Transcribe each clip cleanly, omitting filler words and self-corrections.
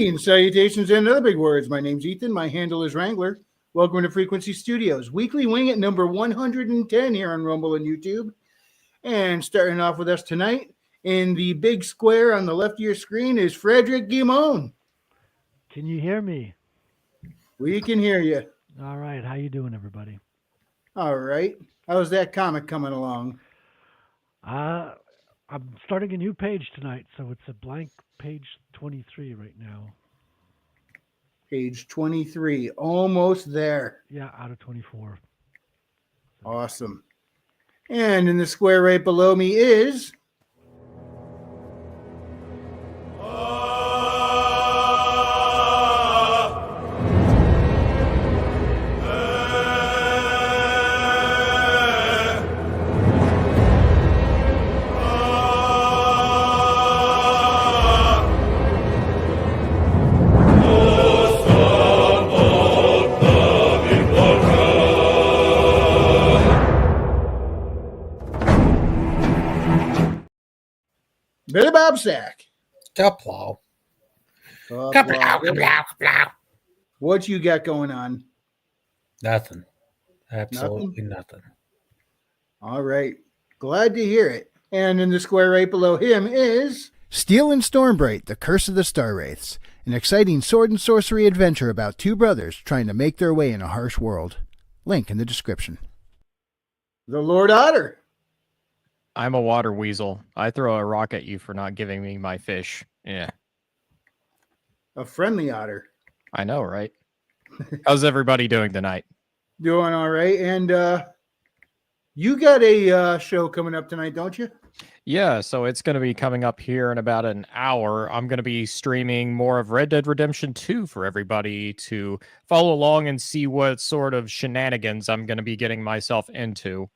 Greetings, salutations, and other big words. My name's Ethan. My handle is Wrangler. Welcome to Frequency Studios, weekly wing at number 110 here on Rumble and YouTube. And starting off with us tonight, in the big square on the left of your screen is Frederick Guimon. Can you hear me? We can hear you. All right. How you doing, everybody? All right. How's that comic coming along? I'm starting a new page tonight, so it's a blank page 23 right now. Page 23. Almost there. Yeah, out of 24. Awesome. And in the square right below me is... Billy Bob Sack. Kaplow. What you got going on? Nothing. Absolutely nothing. All right. Glad to hear it. And in the square right below him is... Steel and Stormbright, The Curse of the Star Wraiths. An exciting sword and sorcery adventure about two brothers trying to make their way in a harsh world. Link in the description. The Lord Otter. I'm a water weasel. I throw a rock at you for not giving me my fish. Yeah. A friendly otter. I know, right? How's everybody doing tonight? Doing all right. And you got a show coming up tonight, don't you? Yeah, so it's going to be coming up here in about an hour. I'm going to be streaming more of Red Dead Redemption 2 for everybody to follow along and see what sort of shenanigans I'm going to be getting myself into.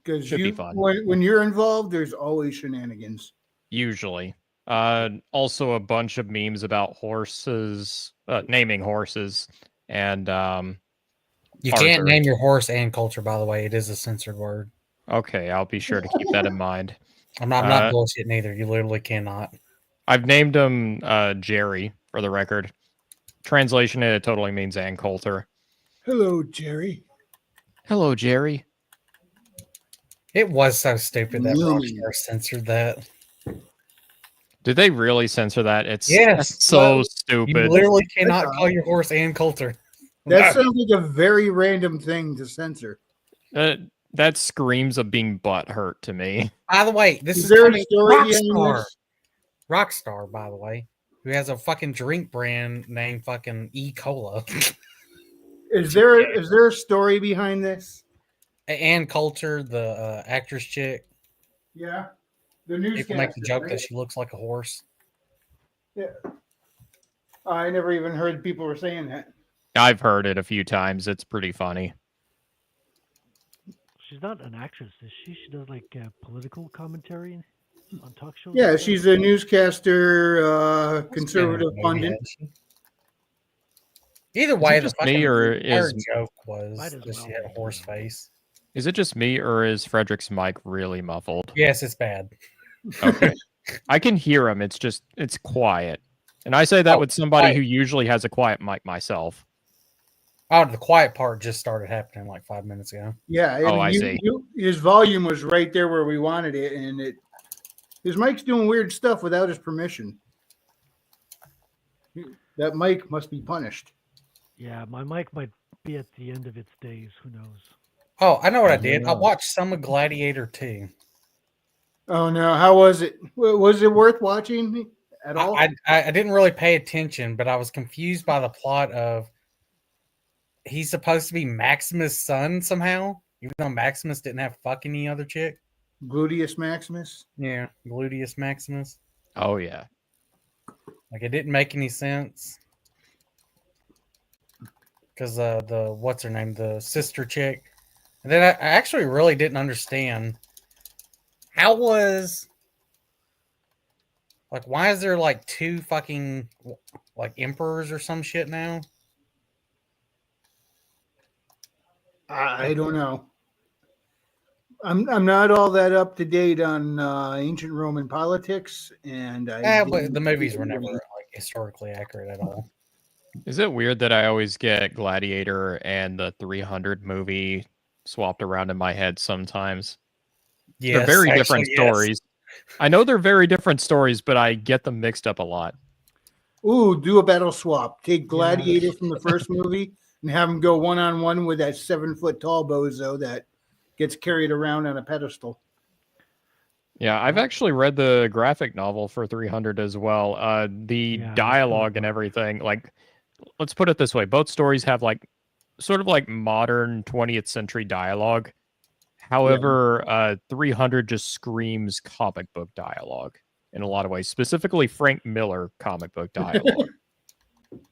Because Should be fun. When you're involved, there's always shenanigans. Usually. Also a bunch of memes about horses, naming horses, and You Arthur. can't name your horse and culture, by the way. It is a censored word. Okay, I'll be sure to keep that in mind. I'm not bullshitting either. You literally cannot. I've named him Jerry, for the record. Translation, it totally means Ann Coulter. Hello, Jerry. Hello, Jerry. It was so stupid that Really? Rockstar censored that. Did they really censor that? It's Yes. so You stupid. literally cannot call your horse Ann Coulter. That sounds like a very random thing to censor. That screams of being butthurt to me. By the way, this is there a coming story behind Rockstar. this? Rockstar, by the way, who has a fucking drink brand named fucking E. Cola. Is there a story behind this? Ann Coulter, the actress chick. Yeah. The news People make the joke that she looks like a horse. Yeah. I never even heard people were saying that. I've heard it a few times. It's pretty funny. She's not an actress, is she? She does like political commentary on talk shows. Yeah, and stuff? she's a newscaster, conservative pundit. Either way, the just me, or entire is- joke was Might as that she well had a be. horse face. Is it just me, or is Frederick's mic really muffled? Yes, it's bad. Okay. I can hear him. It's quiet. And I say that with somebody quiet. who usually has a quiet mic myself. Oh, the quiet part just started happening like 5 minutes ago. Yeah. Oh, I see. His volume was right there where we wanted it, and his mic's doing weird stuff without his permission. That mic must be punished. Yeah, my mic might be at the end of its days. Who knows? Oh, I know what I Who did. I knows? watched some of Gladiator 2. Oh no, how was it? Was it worth watching at all? I didn't really pay attention, but I was confused by the plot of he's supposed to be Maximus' son somehow, even though Maximus didn't have fuck any other chick. Gluteus Maximus. Yeah, Gluteus Maximus. Oh, yeah. Like it didn't make any sense because the what's her name, the sister chick, and then I actually really didn't understand how was like why is there like two fucking like emperors or some shit now? I don't know. I'm not all that up to date on ancient Roman politics, and But the movies were never like historically accurate at all. Is it weird that I always get Gladiator and the 300 movie swapped around in my head sometimes? Yes, They're very actually, different yes. stories. I know they're very different stories, but I get them mixed up a lot. Ooh, do a battle swap. Take Gladiator from the first movie and have him go 1-on-1 with that 7-foot tall bozo that gets carried around on a pedestal. Yeah, I've actually read the graphic novel for 300 as well. The dialogue and everything, like, let's put it this way. Both stories have like sort of like modern 20th century dialogue. However, 300 just screams comic book dialogue in a lot of ways, specifically Frank Miller comic book dialogue.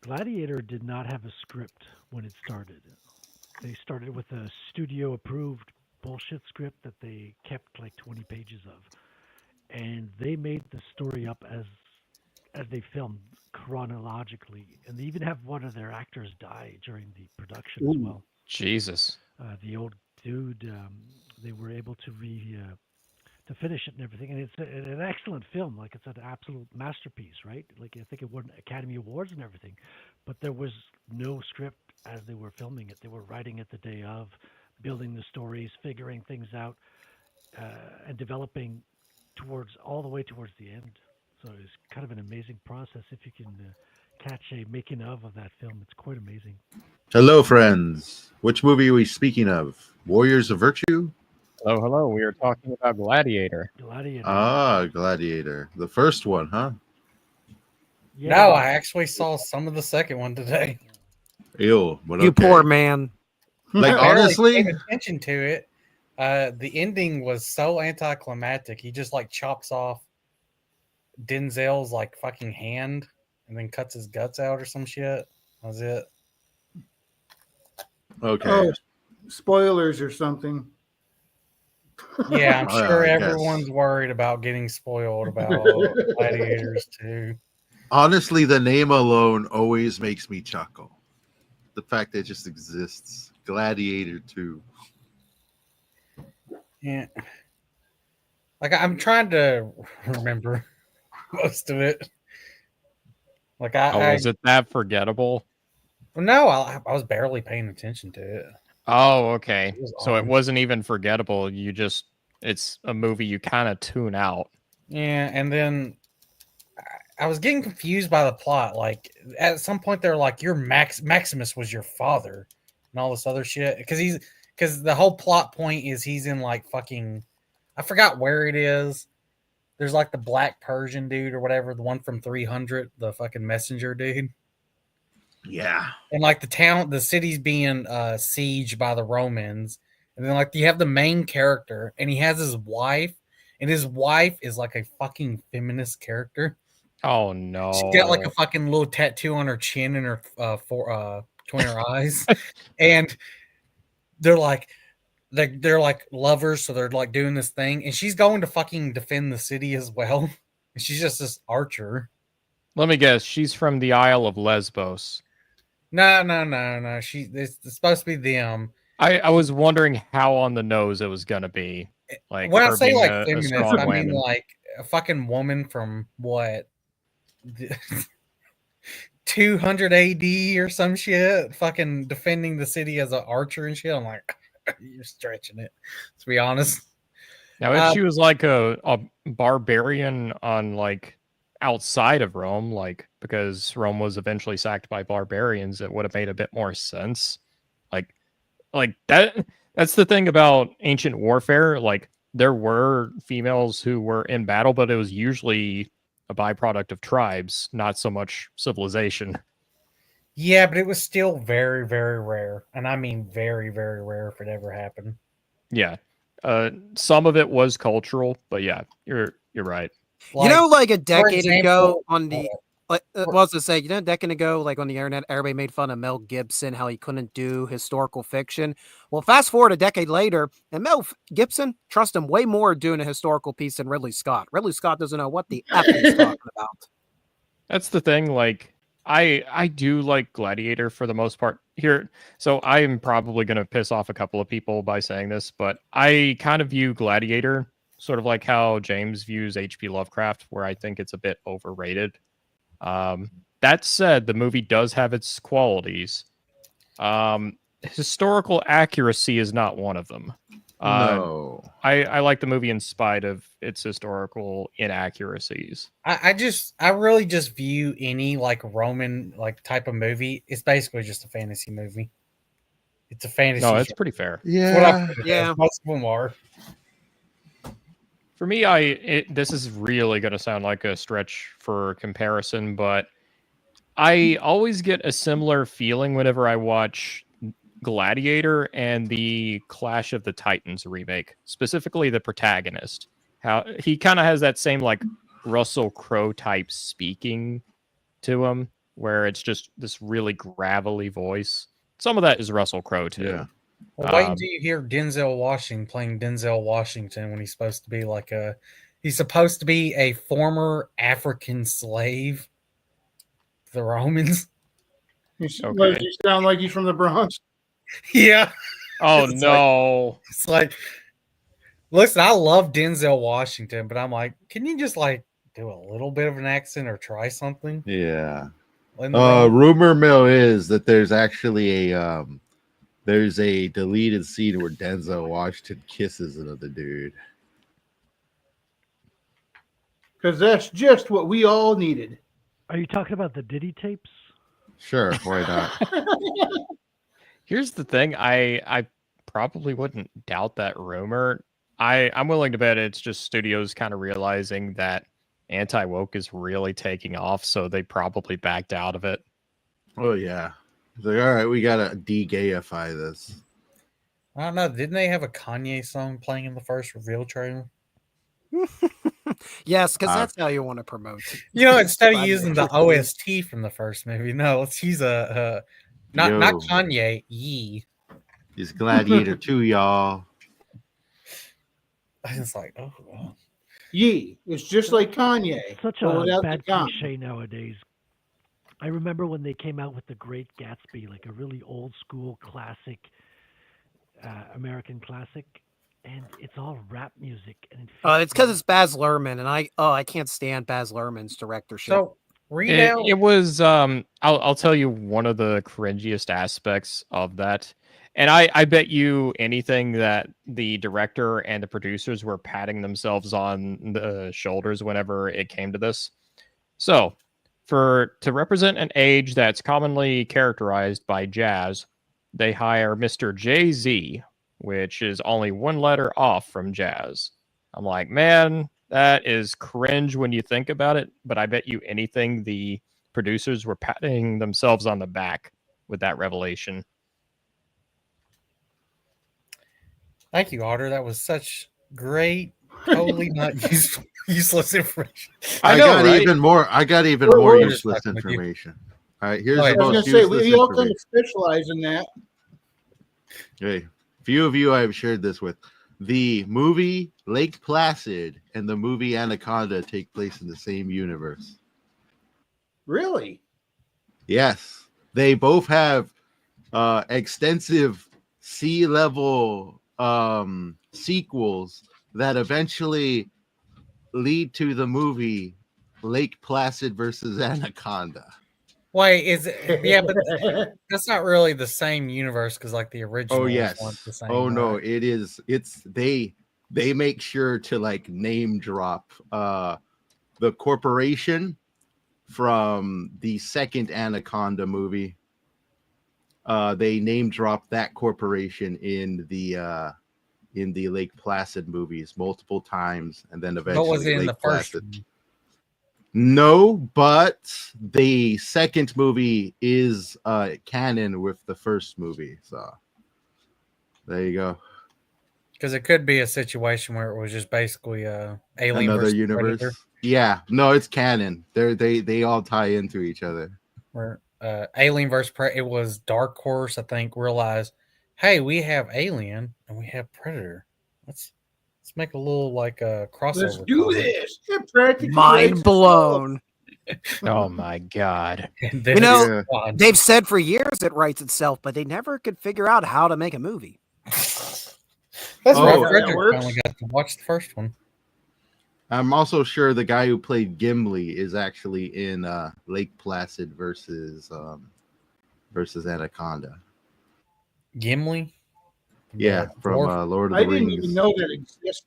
Gladiator did not have a script when it started. They started with a studio approved bullshit script that they kept like 20 pages of. And they made the story up as they filmed chronologically. And they even have one of their actors die during the production as well. Jesus. The old dude, they were able to finish it and everything. And it's an excellent film. Like, it's an absolute masterpiece, right? Like, I think it won Academy Awards and everything. But there was no script as they were filming it. They were writing it the day of, building the stories, figuring things out, and developing all the way towards the end. So it's kind of an amazing process. If you can catch a making of that film, it's quite amazing. Hello, friends. Which movie are we speaking of? Warriors of Virtue? Hello. We are talking about Gladiator. Gladiator. The first one, huh? Yeah. No, I actually saw some of the second one today. Ew. But you poor man. Like, honestly, paid attention to it. The ending was so anticlimactic. He just like chops off Denzel's like fucking hand and then cuts his guts out or some shit. That was it. Okay. Oh, spoilers or something. Yeah, I'm sure everyone's worried about getting spoiled about Gladiators too. Honestly, the name alone always makes me chuckle. The fact that it just exists. Gladiator 2. Yeah. Like, I'm trying to remember most of it. Like, was it that forgettable? No, I was barely paying attention to it. Oh, okay. So it wasn't even forgettable. It's a movie you kind of tune out. Yeah, and then I was getting confused by the plot. Like, at some point they're like, Maximus was your father and all this other shit. Because the whole plot point is he's in like fucking, I forgot where it is. There's like the Black Persian dude or whatever, the one from 300, the fucking messenger dude. Yeah. And like the city's being sieged by the Romans. And then like you have the main character and he has his wife, and his wife is like a fucking feminist character. Oh no. She's got like a fucking little tattoo on her chin and her between her eyes. And they're like lovers, so they're like doing this thing, and she's going to fucking defend the city as well. And she's just this archer. Let me guess, she's from the Isle of Lesbos. No. It's supposed to be them. I was wondering how on the nose it was gonna be. Like, when I say like feminist, I mean like a fucking woman from what 200 AD or some shit, fucking defending the city as an archer and shit. I'm like, you're stretching it, to be honest. Now, if she was like a barbarian on like outside of Rome, like because Rome was eventually sacked by barbarians, it would have made a bit more sense. Like that. That's the thing about ancient warfare. Like, there were females who were in battle, but it was usually a byproduct of tribes, not so much civilization. Yeah, but it was still very, very rare. And I mean very, very rare if it ever happened. Yeah. Some of it was cultural, but yeah, you're right. Like, like a decade ago on the a decade ago, like on the internet, everybody made fun of Mel Gibson, how he couldn't do historical fiction. Well, fast forward a decade later, and Mel Gibson, trust him way more doing a historical piece than Ridley Scott. Ridley Scott doesn't know what the F he's talking about. That's the thing. Like, I do like Gladiator for the most part here. So I am probably going to piss off a couple of people by saying this, but I kind of view Gladiator sort of like how James views H.P. Lovecraft, where I think it's a bit overrated. That said, the movie does have its qualities. Historical accuracy is not one of them. No. I like the movie in spite of its historical inaccuracies. I really just view any like Roman like type of movie. It's basically just a fantasy movie. It's a fantasy. No, it's show. pretty fair. Yeah. Yeah. Most of them are. For me, this is really going to sound like a stretch for comparison, but I always get a similar feeling whenever I watch Gladiator and the Clash of the Titans remake, specifically the protagonist. How he kind of has that same like Russell Crowe type speaking to him, where it's just this really gravelly voice. Some of that is Russell Crowe too. Yeah. Well, wait until you hear Denzel Washington playing Denzel Washington when he's supposed to be a former African slave to the Romans. Okay. You sound like he's from the Bronx. Yeah. Oh It's no. It's like, listen, I love Denzel Washington, but I'm like, can you just like do a little bit of an accent or try something? Yeah. In the role? Rumor mill is that there's actually a deleted scene where Denzel Washington kisses another dude. Because that's just what we all needed. Are you talking about the Diddy tapes? Sure, why not? Here's the thing. I probably wouldn't doubt that rumor. I'm willing to bet it's just studios kind of realizing that anti-woke is really taking off, so they probably backed out of it. Oh yeah. It's like, all right, we gotta de-gayify this. I don't know. Didn't they have a Kanye song playing in the first reveal trailer? Yes, because that's how you want to promote it. You know, instead of using the OST from the first movie, no, let's use not Kanye, Yee. He's Gladiator 2, y'all. I was like, oh. Yee. It's just like Kanye. Such but a without bad the Kanye. cliche nowadays. I remember when they came out with The Great Gatsby, like a really old school classic, American classic, and it's all rap music. And It's because it's Baz Luhrmann, and I can't stand Baz Luhrmann's directorship. So read out. It was I'll tell you one of the cringiest aspects of that. And I bet you anything that the director and the producers were patting themselves on the shoulders whenever it came to this. So, to represent an age that's commonly characterized by jazz, they hire Mr. Jay-Z, which is only one letter off from jazz. I'm like, man, that is cringe when you think about it, but I bet you anything the producers were patting themselves on the back with that revelation. Thank you, Otter. That was such great, totally not useless information. I know, got right? even more We're useless just fucking with you. information. All right, here's Go ahead. the I was most going to say, useless we all kind information. of specialize in that. Hey, few of you I've shared this with. The movie Lake Placid and the movie Anaconda take place in the same universe. Really? Yes, they both have extensive sea level sequels that eventually lead to the movie Lake Placid versus Anaconda. Wait, is it? Yeah, but that's not really the same universe because, like, the original. Oh yes. The same, Oh no, right? it is. It's they make sure to like name drop the corporation from the second Anaconda movie. They name drop that corporation in the Lake Placid movies multiple times, and then eventually What was it in Lake the first? Placid. No, but the second movie is canon with the first movie. So there you go. Because it could be a situation where it was just basically Alien Another versus universe. Predator, Yeah, no, it's canon. They all tie into each other. where Alien versus Predator. It was Dark Horse, I think, realized, hey, we have Alien and we have Predator. Let's make a little like a crossover. Let's do comic. this. They're practically Mind like- blown. Oh my god. And then You know, it's gone. They've said for years it writes itself, but they never could figure out how to make a movie. That's Oh, why that Frederick works. finally got to watch the first one. I'm also sure the guy who played Gimli is actually in Lake Placid versus Anaconda. Gimli? Yeah, from dwarf? Lord of I the didn't Rings. even know that existed.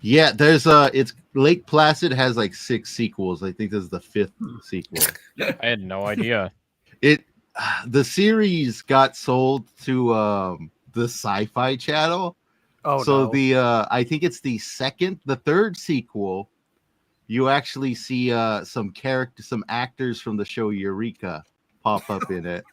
Yeah, there's it's Lake Placid has like 6 sequels. I think this is the 5th sequel. I had no idea. It the series got sold to the Sci-Fi Channel. Oh So no. the I think it's the 3rd sequel. You actually see some actors from the show Eureka pop up in it.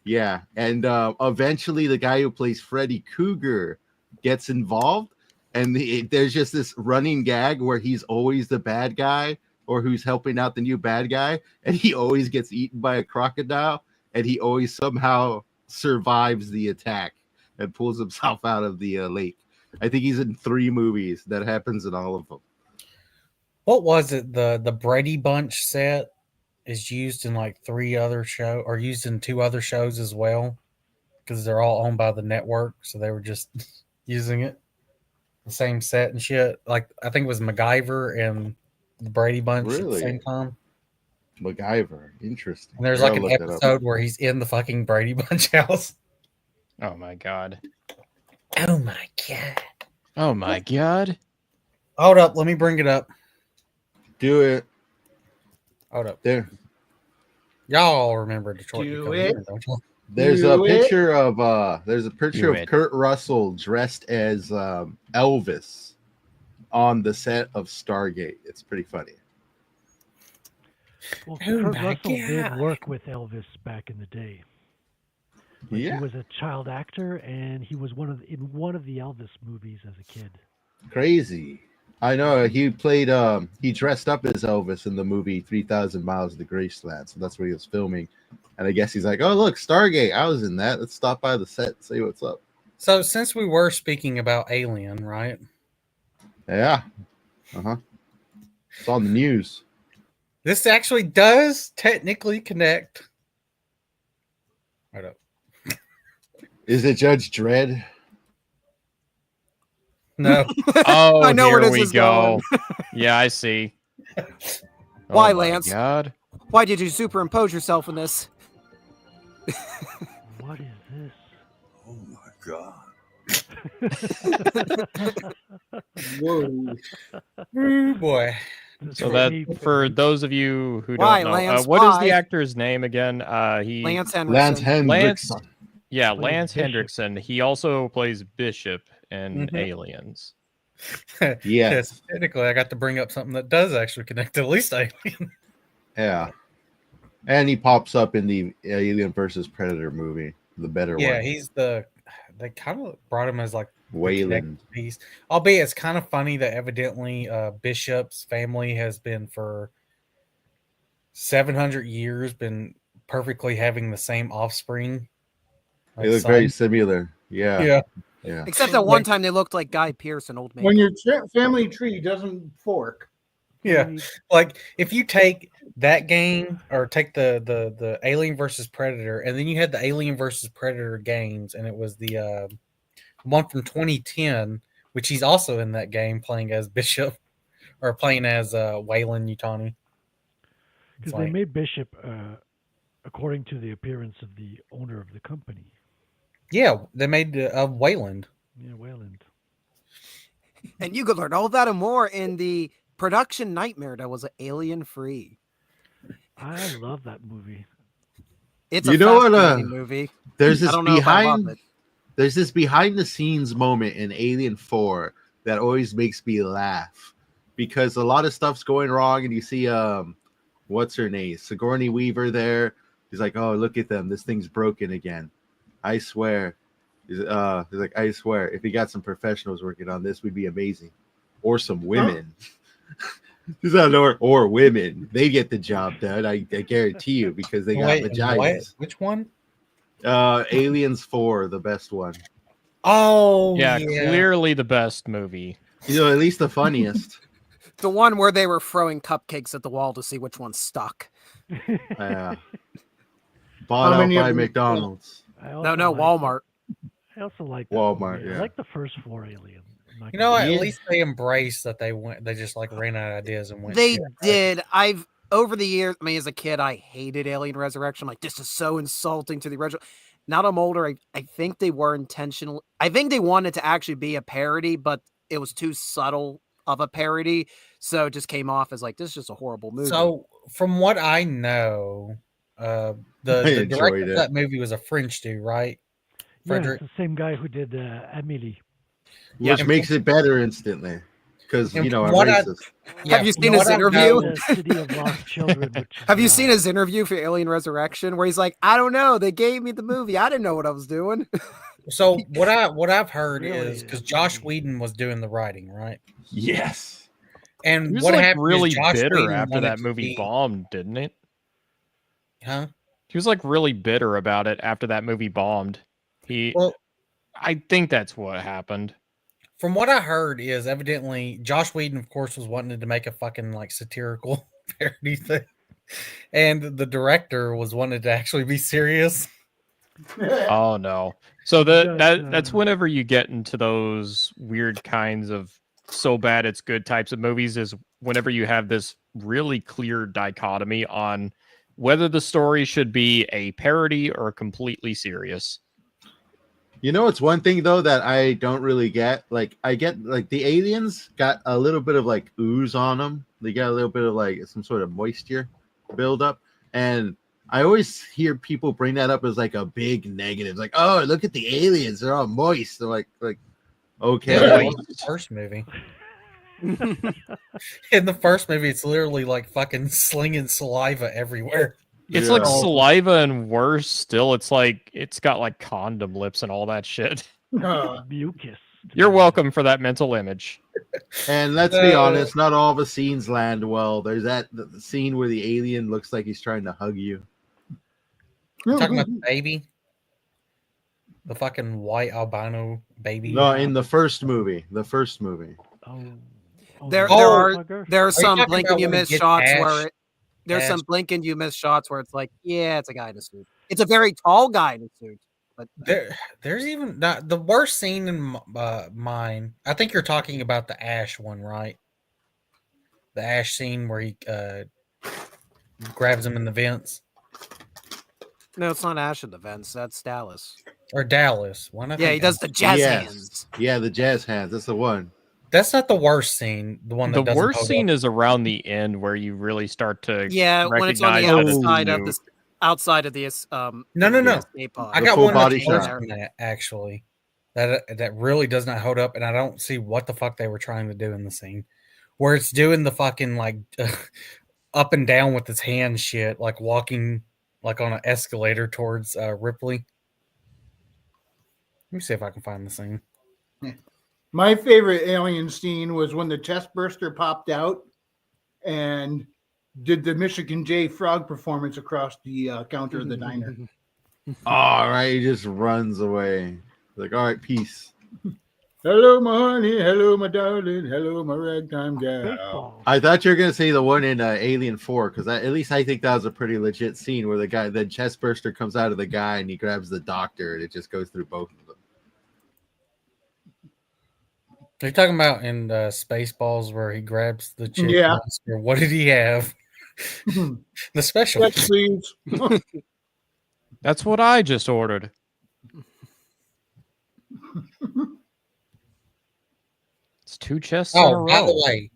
Yeah, and eventually the guy who plays Freddy Krueger gets involved, and there's just this running gag where he's always the bad guy or who's helping out the new bad guy, and he always gets eaten by a crocodile, and he always somehow survives the attack and pulls himself out of the lake. I think he's in 3 movies. That happens in all of them. What was it? The Brady Bunch set is used in like 3 other shows, or used in 2 other shows as well, because they're all owned by the network. So they were just using it, the same set and shit. Like I think it was MacGyver and the Brady Bunch at the Really? same time. MacGyver, interesting. And there's I'll like an look that up. episode where he's in the fucking Brady Bunch house. Oh my god. Oh my god! Oh my god. Hold up, let me bring it up. Do it Hold up, there. y'all remember Detroit? Do Become it. Human, don't you? There's Do a it. picture of Do it. Kurt Russell dressed as Elvis on the set of Stargate. It's pretty funny. Well, Oh Kurt my Russell did God. work with Elvis back in the day. Like, Yeah, He was a child actor, and he was in one of the Elvis movies as a kid. crazy. I know he played. He dressed up as Elvis in the movie 3,000 Miles to Graceland. So that's what he was filming. And I guess he's like, "Oh look, Stargate! I was in that. Let's stop by the set and see what's up." So since we were speaking about Alien, right? Yeah. It's on the news. This actually does technically connect. Hold up. Is it Judge Dredd? No. Oh, I know here where this we is go. Yeah, I see. Why, oh my Lance? God. Why did you superimpose yourself in this? What is this? Oh my god. Whoa. Ooh, boy. This So is that me. for those of you who Why, don't know, Lance, what is why? the actor's name again? He Lance Henriksen. Lance Hendrickson. yeah, plays Lance Bishop. Hendrickson. He also plays Bishop in Mhm. Aliens. Yes. Technically, I got to bring up something that does actually connect to at least Alien. Yeah. And he pops up in the Alien versus Predator movie, the better Yeah, one. he's the. They kind of brought him as like the Wayland. connecting piece. Albeit, it's kind of funny that evidently Bishop's family has been for 700 years been perfectly having the same offspring. They look very similar. Yeah. Yeah. Yeah. Except that one time they looked like Guy Pearce and Old Man. When your family tree doesn't fork. Yeah. Like if you take that game or take the Alien versus Predator, and then you had the Alien versus Predator games, and it was the one from 2010, which he's also in that game playing as Bishop or playing as Wayland Yutani. Because they made Bishop according to the appearance of the owner of the company. Yeah, they made Wayland. Yeah, Wayland. And you could learn all that and more in the production nightmare that was Alien Free. I love that movie. It's You a know what, fascinating movie. There's I this don't know if I love behind it. there's this behind the scenes moment in Alien 4 that always makes me laugh because a lot of stuff's going wrong and you see what's her name? Sigourney Weaver there. He's like, "Oh, look at them. This thing's broken again. I swear." He's like, "I swear, if we got some professionals working on this, we'd be amazing. Or some women." He's not or women. They get the job done. I guarantee you because they got vaginas. what? Which one? Aliens 4, the best one. Oh, Yeah, clearly the best movie. You know, at least the funniest. The one where they were throwing cupcakes at the wall to see which one stuck. Bought How out many of by them- McDonald's. No, Walmart. I also like Walmart, I yeah. like the first 4 Alien. I'm not You know, gonna- at Yeah. least they embraced that they just like ran out of ideas and went. They shit, right? did. I've over the years, I mean, as a kid, I hated Alien Resurrection. Like, this is so insulting to the original. Now that I'm older, I think they were intentional. I think they wanted to actually be a parody, but it was too subtle of a parody. So it just came off as like, this is just a horrible movie. So, from what I know, the enjoyed director of it. that movie was a French dude, right? Yeah, Frederick. it's the same guy who did Amelie. Yeah, Which makes it better instantly. Because, And you know, from I'm what I- racist. Yeah, Have you from seen what his I interview? know- The City of Lost Children. Which is, Have you seen his interview for Alien Resurrection where he's like, I don't know, they gave me the movie, I didn't know what I was doing. So what I've heard Really? is because Josh Whedon was doing the writing, right? Yes. And He was what like happened really is Josh bitter Whedon after wanted that to movie be- bombed, didn't it? Huh? He was like really bitter about it after that movie bombed. Well, I think that's what happened. from what I heard is evidently Josh Whedon, of course, was wanting to make a fucking like satirical parody thing, and the director was wanted to actually be serious. Oh no. So that's whenever you get into those weird kinds of so bad it's good types of movies is whenever you have this really clear dichotomy on whether the story should be a parody or completely serious. You know, it's one thing though that I don't really get. Like, I get like the aliens got a little bit of like ooze on them. They got a little bit of like some sort of moisture buildup, and I always hear people bring that up as like a big negative. Like, oh, look at the aliens; they're all moist. They're like, okay. Yeah, that Moist. was the first movie. In the first movie, it's literally like fucking slinging saliva everywhere. It's Yeah. like saliva and worse still. It's like it's got like condom lips and all that shit. mucus. You're welcome for that mental image. And let's be honest, not all the scenes land well. There's the scene where the alien looks like he's trying to hug you. You're talking about the baby, the fucking white albino baby. No, in the first movie. Oh, There the are motherfucker? there are some talking blink about and you when he miss gets shots Ash- where there's Ash- some blink and you miss shots where it's like, yeah, it's a guy in a suit. It's a very tall guy in a suit. But There's even not the worst scene in mine. I think you're talking about the Ash one, right? The Ash scene where he grabs him in the vents, no, it's not Ash in the vents. That's Dallas. or Dallas. One, I Yeah, he think does the jazz Yes. hands. Yeah, the jazz hands. That's the one. That's not the worst scene. The one that The doesn't worst hold scene up. is around the end where you really start to Yeah, when it's on the recognize that it's outside of new. this outside of the No. the escape pod. I The got full one body that's worse shot. than that actually. That really does not hold up, and I don't see what the fuck they were trying to do in the scene, where it's doing the fucking like up and down with its hand shit, like walking like on an escalator towards Ripley. Let me see if I can find the scene. My favorite alien scene was when the chest burster popped out and did the Michigan J Frog performance across the counter of the diner. All right, he just runs away. Like, all right, peace. Hello, my honey. Hello, my darling. Hello, my ragtime gal. Baseball. I thought you were gonna say the one in Alien 4, because at least I think that was a pretty legit scene where the chest burster comes out of the guy and he grabs the doctor and it just goes through both of them. Are you talking about in Spaceballs where he grabs the chick? Yeah. monster? What did he have? The special. Yes, please. That's what I just ordered. It's 2 chests in a Oh, by row. the way,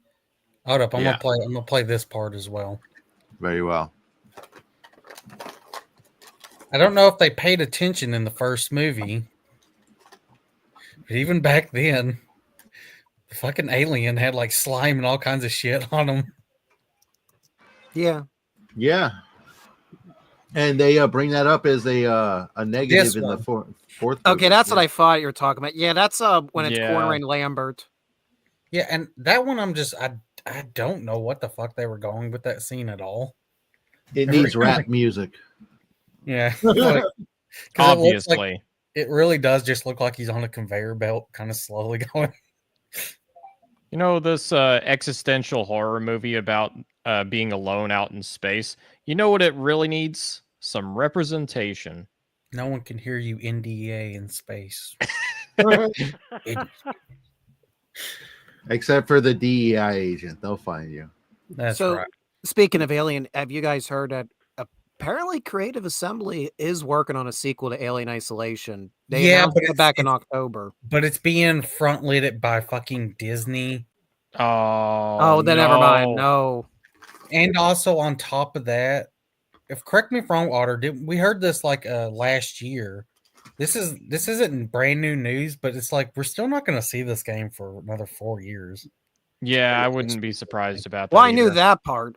hold up. I'm Yeah. gonna play this part as well. Very well. I don't know if they paid attention in the first movie, but even back then, the fucking alien had like slime and all kinds of shit on him. Yeah. Yeah. And they bring that up as a negative This in the one. fourth. Okay, that's what I thought you were talking about. Yeah, that's when it's Yeah. cornering Lambert. Yeah, and that one I don't know what the fuck they were going with that scene at all. It needs rap music. Yeah, like, 'cause it looks like- Obviously. it really does just look like he's on a conveyor belt, kind of slowly going. You know, this existential horror movie about being alone out in space, you know what it really needs? Some representation. No one can hear you NDA in space. Except for the DEI agent, they'll find you. That's So, right. speaking of Alien, have you guys heard that apparently Creative Assembly is working on a sequel to Alien Isolation? They Yeah, announced but it back in October. But it's being front lit by fucking Disney. Oh, then never mind. No. And also on top of that, if correct me if I'm wrong, Otter, we heard this like last year. This isn't brand new news, but it's like we're still not going to see this game for another 4 years. Yeah, I wouldn't be surprised about that. Well, I knew that part.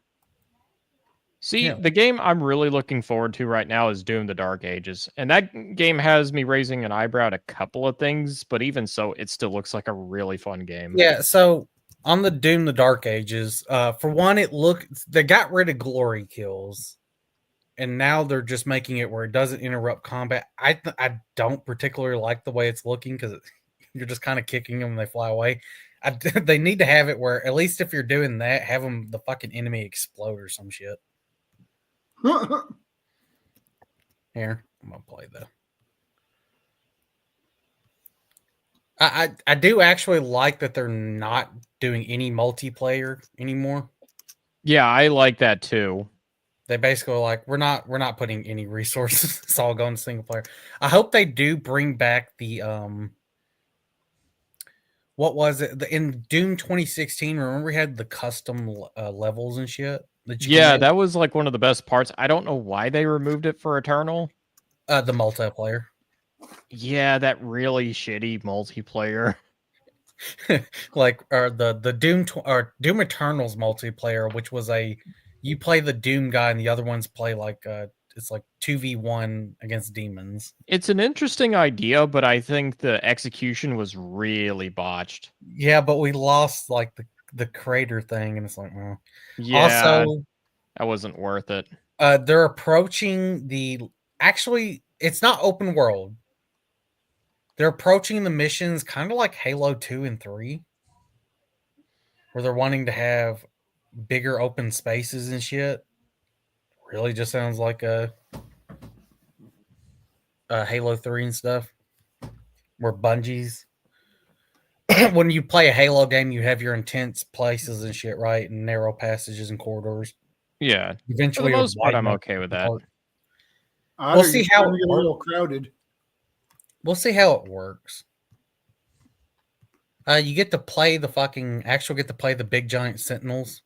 See, the game I'm really looking forward to right now is Doom: The Dark Ages, and that game has me raising an eyebrow at a couple of things, but even so, it still looks like a really fun game. Yeah, so on the Doom: The Dark Ages, for one, they got rid of glory kills, and now they're just making it where it doesn't interrupt combat. I don't particularly like the way it's looking because you're just kind of kicking them and they fly away. They need to have it where at least if you're doing that, have the fucking enemy explode or some shit. Here, I'm gonna play though. I do actually like that they're not doing any multiplayer anymore. Yeah, I like that too. They basically like we're not putting any resources. It's all going to single player. I hope they do bring back the what was it in Doom 2016? Remember we had the custom levels and shit. That was like one of the best parts. I don't know why they removed it for Eternal. The multiplayer. Yeah, that really shitty multiplayer. Like the Doom Doom Eternals multiplayer, which was you play the Doom guy and the other ones play like it's like 2v1 against demons. It's an interesting idea, but I think the execution was really botched. Yeah, but we lost like the crater thing, and it's like, well. Yeah, also, that wasn't worth it. They're approaching actually, it's not open world. They're approaching the missions kind of like Halo 2 and 3, where they're wanting to have bigger open spaces and shit. Really just sounds like a Halo 3 and stuff. Where Bungie's when you play a Halo game, you have your intense places and shit, right? And narrow passages and corridors. Yeah. Eventually, for the most part, I'm okay with that. We'll see how it get a little crowded. We'll see how it works. You get to play the big giant sentinels.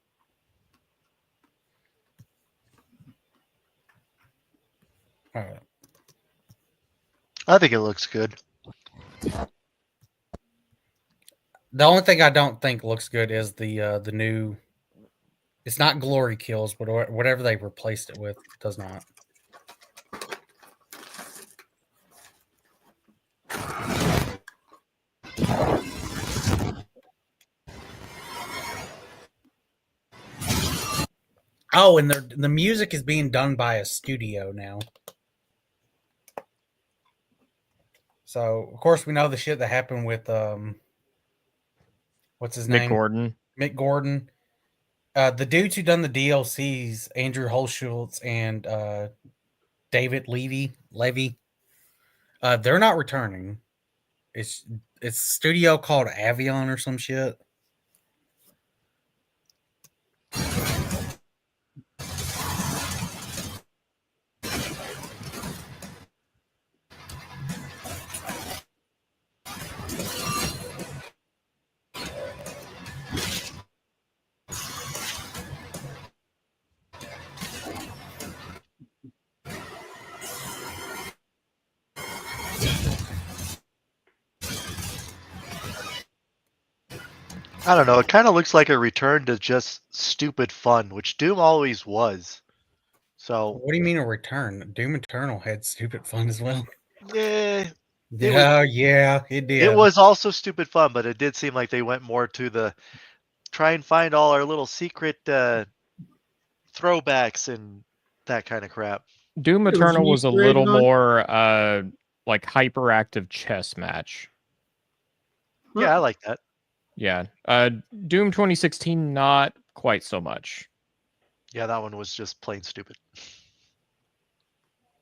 I think it looks good. The only thing I don't think looks good is the new. It's not glory kills, but whatever they replaced it with does not. Oh, and the music is being done by a studio now. So, of course, we know the shit that happened with what's his name? Mick Gordon. The dudes who done the DLCs, Andrew Holschultz and David Levy, they're not returning. It's a studio called Avion or some shit. I don't know. It kind of looks like a return to just stupid fun, which Doom always was. So what do you mean a return? Doom Eternal had stupid fun as well. Yeah. It did. It was also stupid fun, but it did seem like they went more to the try and find all our little secret throwbacks and that kind of crap. Doom Eternal was a little more like hyperactive chess match. Yeah, I like that. Yeah. Doom 2016, not quite so much. Yeah, that one was just plain stupid.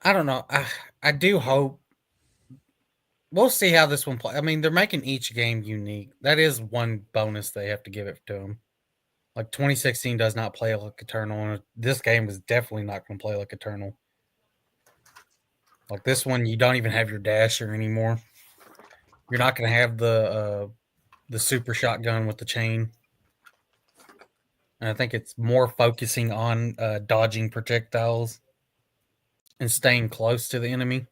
I don't know. I do hope we'll see how this one plays. I mean, they're making each game unique. That is one bonus they have to give it to them. Like 2016 does not play like Eternal, and this game is definitely not going to play like Eternal. Like this one, you don't even have your dasher anymore. You're not going to have the super shotgun with the chain. And I think it's more focusing on dodging projectiles and staying close to the enemy.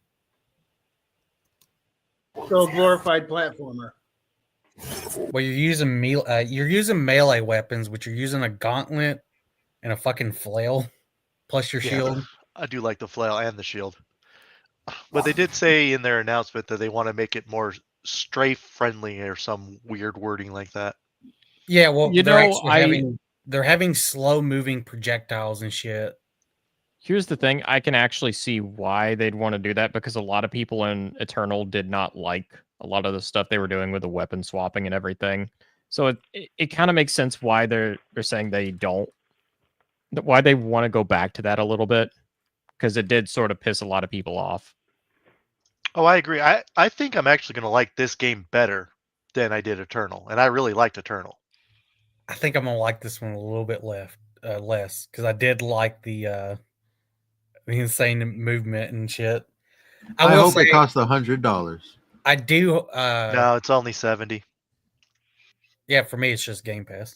So glorified platformer. Well, you're using melee weapons, which you're using a gauntlet and a fucking flail plus your shield. I do like the flail and the shield. But they did say in their announcement that they want to make it more strafe friendly or some weird wording like that. Yeah, well, they're having slow moving projectiles and shit. Here's the thing, I can actually see why they'd want to do that, because a lot of people in Eternal did not like a lot of the stuff they were doing with the weapon swapping and everything. So it kind of makes sense why they're saying why they want to go back to that a little bit, because it did sort of piss a lot of people off. Oh, I agree. I think I'm actually going to like this game better than I did Eternal, and I really liked Eternal. I think I'm going to like this one a little bit less, because I did like the insane movement and shit. I hope it costs $100. I do. No, it's only 70. Yeah, for me, it's just Game Pass.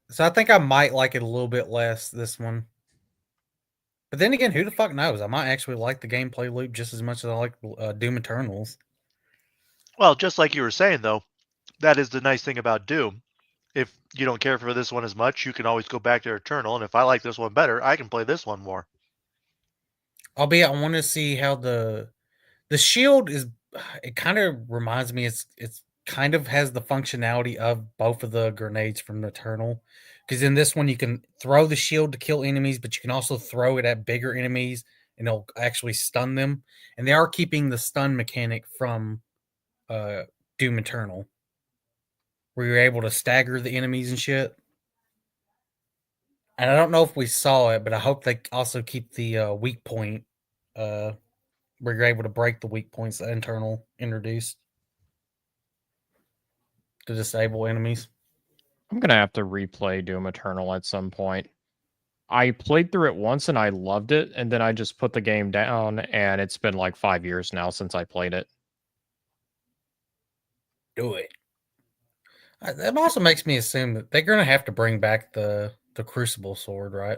So I think I might like it a little bit less, this one. But then again, who the fuck knows? I might actually like the gameplay loop just as much as I like Doom Eternals. Well, just like you were saying, though, that is the nice thing about Doom. If you don't care for this one as much, you can always go back to Eternal, and if I like this one better, I can play this one more. Albeit, I want to see how the shield is. It kind of reminds me. It's kind of has the functionality of both of the grenades from Eternal. Because in this one, you can throw the shield to kill enemies, but you can also throw it at bigger enemies, and it'll actually stun them. And they are keeping the stun mechanic from Doom Eternal, where you're able to stagger the enemies and shit. And I don't know if we saw it, but I hope they also keep the weak point, where you're able to break the weak points that Eternal introduced to disable enemies. I'm going to have to replay Doom Eternal at some point. I played through it once and I loved it, and then I just put the game down, and it's been like 5 years now since I played it. Do it. That also makes me assume that they're going to have to bring back the Crucible sword, right?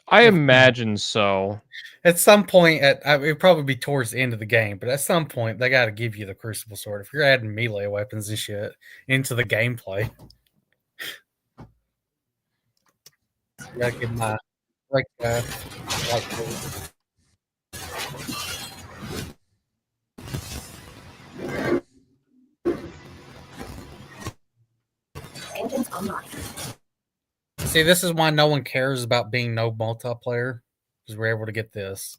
I imagine so. At some point, it'd probably be towards the end of the game, but at some point, they got to give you the Crucible sword. If you're adding melee weapons and shit into the gameplay, you gotta give my like See, this is why no one cares about being no multiplayer, because we're able to get this.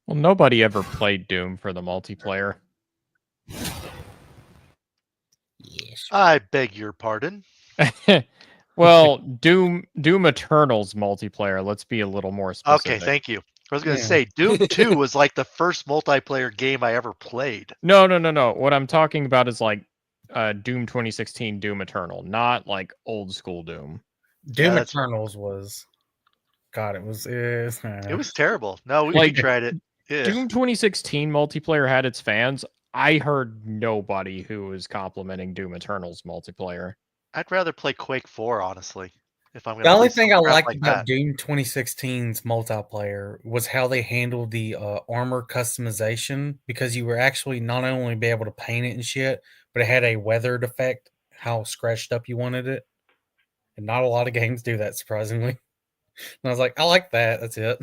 Well, nobody ever played Doom for the multiplayer. Yes. I beg your pardon. Well, Doom Eternal's multiplayer. Let's be a little more specific. Okay, thank you. I was going to say, Doom 2 was like the first multiplayer game I ever played. No. What I'm talking about is like Doom 2016, Doom Eternal, not like old school Doom. Doom Eternals was, God, it was terrible. No, we tried it. Yeah. Doom 2016 multiplayer had its fans. I heard nobody who was complimenting Doom Eternal's multiplayer. I'd rather play Quake 4, honestly. If I'm the only thing I liked about Doom 2016's multiplayer was how they handled the armor customization, because you were actually not only be able to paint it and shit, but it had a weathered effect, how scratched up you wanted it. And not a lot of games do that, surprisingly. And I was like, I like that. That's it.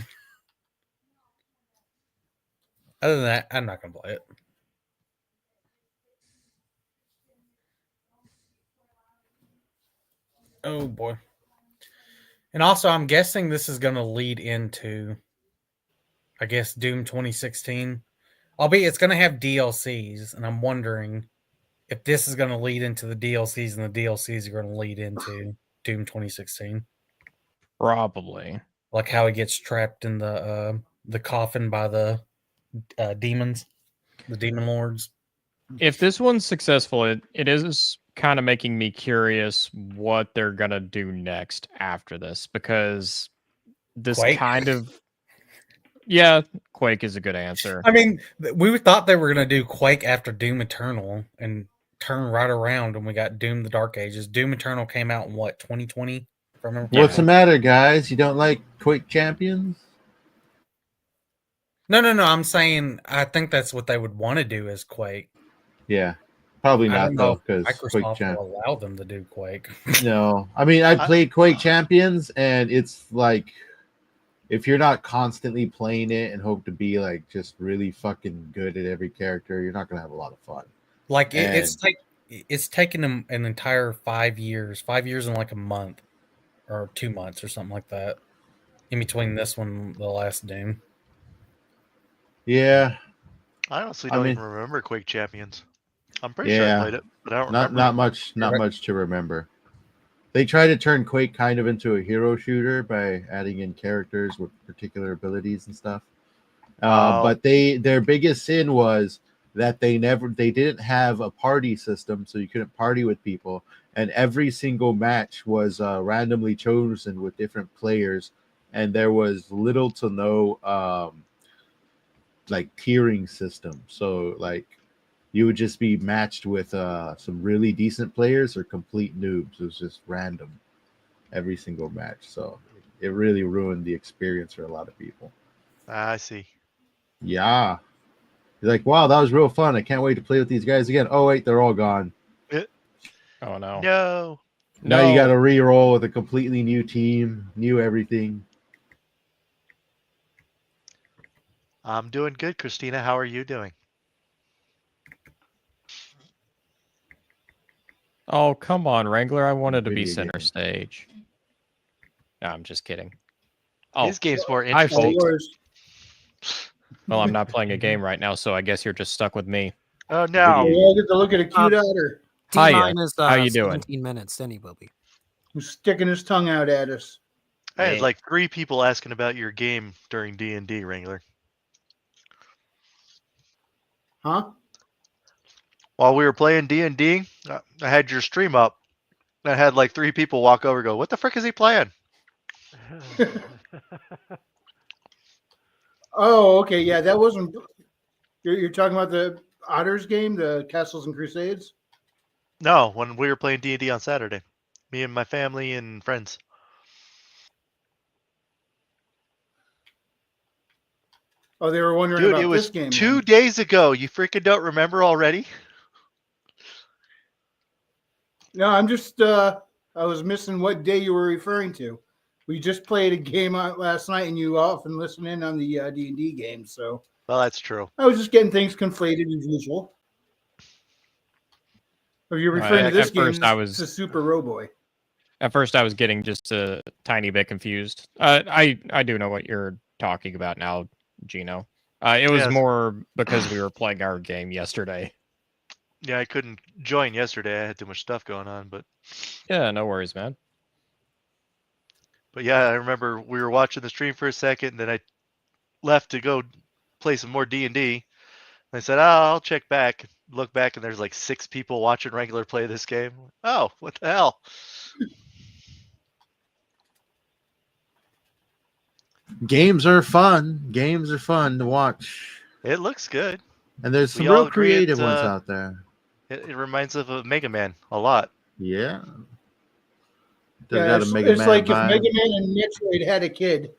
Other than that, I'm not going to play it. Oh, boy. And also, I'm guessing this is going to lead into I guess Doom 2016. Albeit it's going to have DLCs, and I'm wondering if this is going to lead into the DLCs, and the DLCs are going to lead into Doom 2016. Probably. Like how he gets trapped in the coffin by the demons, the demon lords. If this one's successful, it is kind of making me curious what they're gonna do next after this, because this Quake? kind of Quake is a good answer. I mean, we thought they were going to do Quake after Doom Eternal and turn right around, and we got Doom: The Dark Ages. Doom Eternal came out in what, 2020? If I remember What's the correctly. matter, guys? You don't like Quake Champions? No. I'm saying I think that's what they would want to do as Quake. Yeah, probably I not don't know though, if because Quake Microsoft Champ. will allow them to do Quake. No, I mean I I- played Quake Champions, and it's like if you're not constantly playing it and hope to be like just really fucking good at every character, you're not gonna have a lot of fun. Like it's taken them an entire 5 years, 5 years and like a month or 2 months or something like that, in between this one and the last Doom. Yeah, I honestly I don't mean- even remember Quake Champions. I'm pretty sure I Yeah. played it, but I don't not remember. not much to remember. They try to turn Quake kind of into a hero shooter by adding in characters with particular abilities and stuff. Oh. But their biggest sin was that they didn't have a party system, so you couldn't party with people, and every single match was randomly chosen with different players, and there was little to no like tiering system. So like you would just be matched with some really decent players or complete noobs. It was just random every single match. So it really ruined the experience for a lot of people. I see. Yeah. He's like, wow, that was real fun. I can't wait to play with these guys again. Oh, wait, they're all gone. Oh no. No. Now you got to re-roll with a completely new team, new everything. I'm doing good, Christina. How are you doing? Oh, come on, Wrangler. I wanted to be Video center game. stage. No, I'm just kidding. Oh, His game's more hi, interesting. folks. Yours. Well, I'm not playing a game right now, so I guess you're just stuck with me. Oh no. Video We all get to look at a cute otter Hiya. T-minus How you doing? 17 minutes, then he will be. who's sticking his tongue out at us. I had Yeah. like 3 people asking about your game during D&D, Wrangler. Huh? While we were playing D&D, I had your stream up. I had like 3 people walk over and go, "What the frick is he playing?" Oh, okay. Yeah, that wasn't. You're talking about the Otters game, the Castles and Crusades? No, when we were playing D&D on Saturday. Me and my family and friends. Oh, they were wondering Dude, about it was this game. 2 then. days ago. You freaking don't remember already? No, I'm just. I was missing what day you were referring to. We just played a game out last night, and you often listen in on the D&D games. So Well, that's true. I was just getting things conflated as usual. If you're referring to this at game, first I was- to Super Roboy. At first, I was getting just a tiny bit confused. I do know what you're talking about now, Gino. It was Yes. more because we were playing our game yesterday. Yeah, I couldn't join yesterday. I had too much stuff going on, but Yeah, no worries, man. yeah, I remember we were watching the stream for a second, and then I left to go play some more D&D. I said, "Oh, I'll check back." Look back, and there's like 6 people watching Wrangler play this game. Oh, what the hell? Games are fun. Games are fun to watch. It looks good. And there's some We all real agree creative it's, ones out there. It reminds of a Mega Man a lot. Yeah. Does Yeah, got a it's, Mega it's Man like vibe. if Mega Man and Metroid had a kid.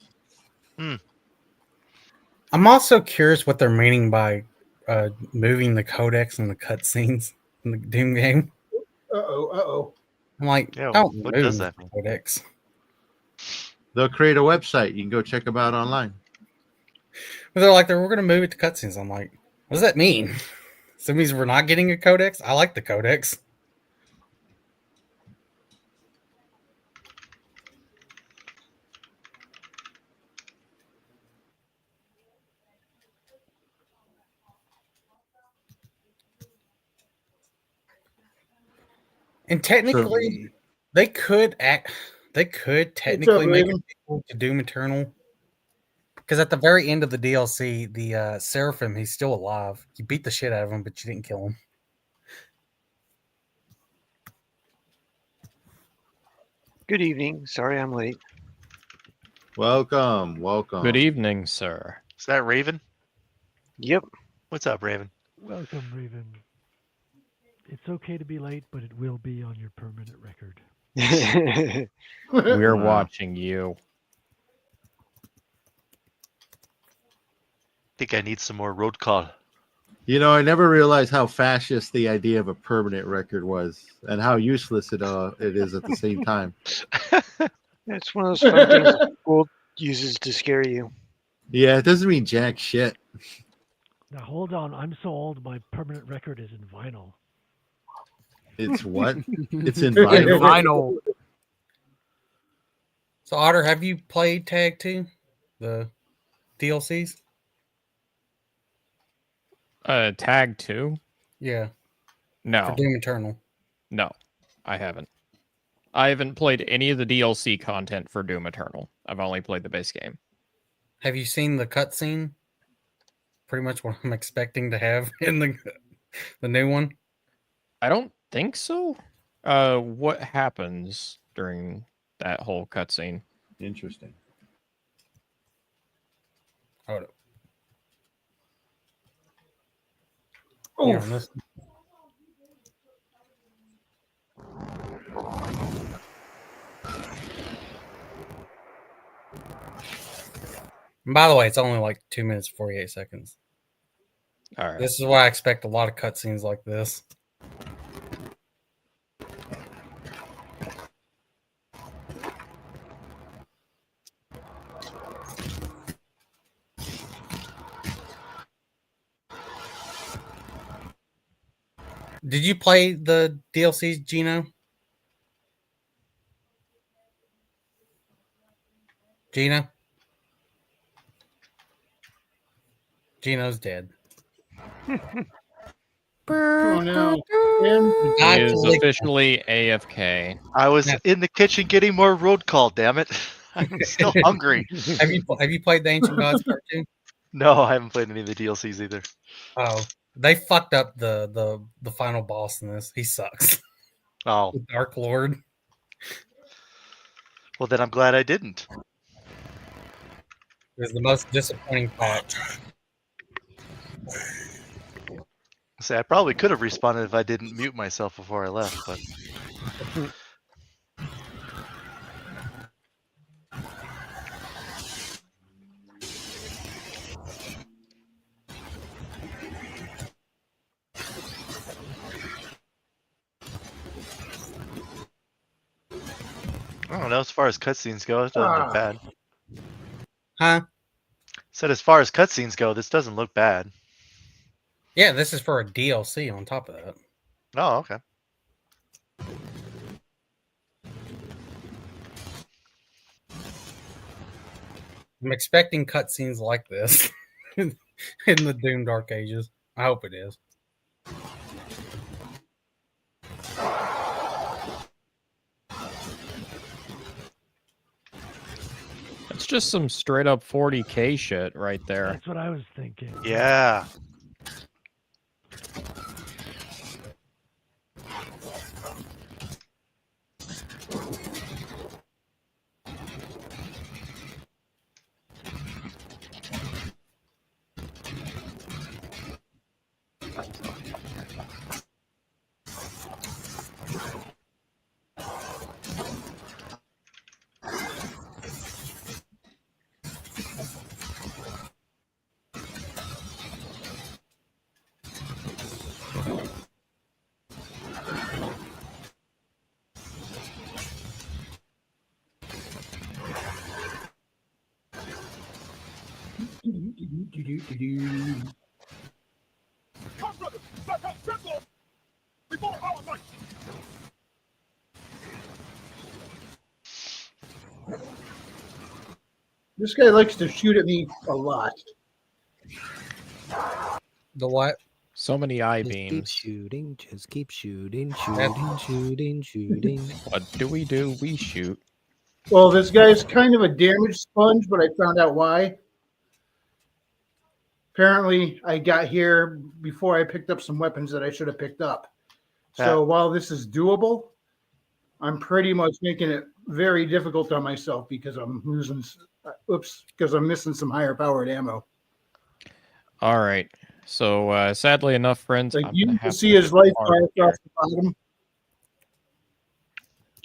I'm also curious what they're meaning by moving the codex and the cutscenes in the Doom game. Uh-oh. I'm like, Yeah, don't what move does that the mean? codex. They'll create a website you can go check about online. But they're like, we're going to move it to cutscenes. I'm like, what does that mean? So it means we're not getting a codex? I like the codex. And technically, they could technically make a sequel to Doom Eternal. Because at the very end of the DLC, the Seraphim, he's still alive. You beat the shit out of him, but you didn't kill him. Good evening. Sorry I'm late. Welcome. Good evening, sir. Is that Raven? Yep. What's up, Raven? Welcome, Raven. It's okay to be late, but it will be on your permanent record. We're watching you. Think I need some more road call. You know, I never realized how fascist the idea of a permanent record was, and how useless it is at the same time. It's one of those fun things that school uses to scare you. Yeah, it doesn't mean jack shit. Now hold on, I'm so old. My permanent record is in vinyl. It's what? It's in Vinyl. vinyl. So, Otter, have you played Tag 2? The DLCs? Tag 2? Yeah. No. For Doom Eternal. No, I haven't. I haven't played any of the DLC content for Doom Eternal. I've only played the base game. Have you seen the cutscene? Pretty much what I'm expecting to have in the new one. I don't think so. What happens during that whole cutscene? Interesting. Hold up. Oh, Yeah, this- And by the way, it's only like 2 minutes, 48 seconds. All right. This is why I expect a lot of cutscenes like this. Did you play the DLCs, Gino? Gino? Gino's dead. Oh no. He is officially AFK. I was in the kitchen getting more road call, damn it. I'm still hungry. Have you played the Ancient Gods cartoon? No, I haven't played any of the DLCs either. Oh, they fucked up the final boss in this. He sucks. Oh, The Dark Lord. well then I'm glad I didn't. It was the most disappointing part. Say I probably could have responded if I didn't mute myself before I left, but I don't know. As far as cutscenes go, it doesn't look bad. Huh? Said as far as cutscenes go, this doesn't look bad. Yeah, this is for a DLC on top of that. Oh, okay. I'm expecting cutscenes like this in the Doom Dark Ages. I hope it is. It's just some straight up 40k shit right there. That's what I was thinking. Yeah. This guy likes to shoot at me a lot. The what? So many eye Just keep beams. shooting, just keep shooting, That's- shooting. What do? We shoot. Well, this guy's kind of a damage sponge, but I found out why. Apparently, I got here before I picked up some weapons that I should have picked up. So while this is doable, I'm pretty much making it very difficult on myself because I'm losing. Because I'm missing some higher powered ammo. All right. So sadly enough, friends, Like I'm you gonna can have see to his life depart bar here. across the bottom.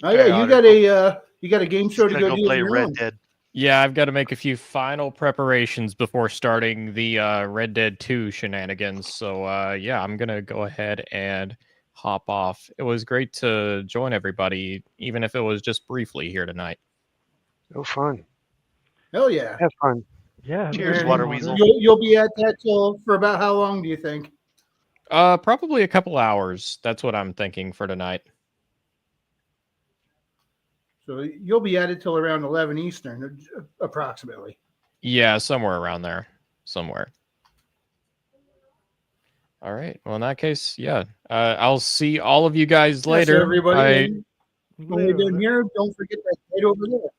Oh Okay, yeah, you got a game show to Gonna go go do. play on your Red own. Dead. Yeah, I've got to make a few final preparations before starting the Red Dead 2 shenanigans. So yeah, I'm gonna go ahead and hop off. It was great to join everybody, even if it was just briefly here tonight. Oh, fun. Hell yeah! Have fun. Yeah. Cheers, And Water Weasel. You'll be at that till for about how long do you think? Probably a couple hours. That's what I'm thinking for tonight. So you'll be at it till around 11 Eastern, approximately. Yeah, somewhere around there. Somewhere. All right. Well, in that case, yeah. I'll see all of you guys So later. everybody, and when we're Later, done here, don't forget that right over there.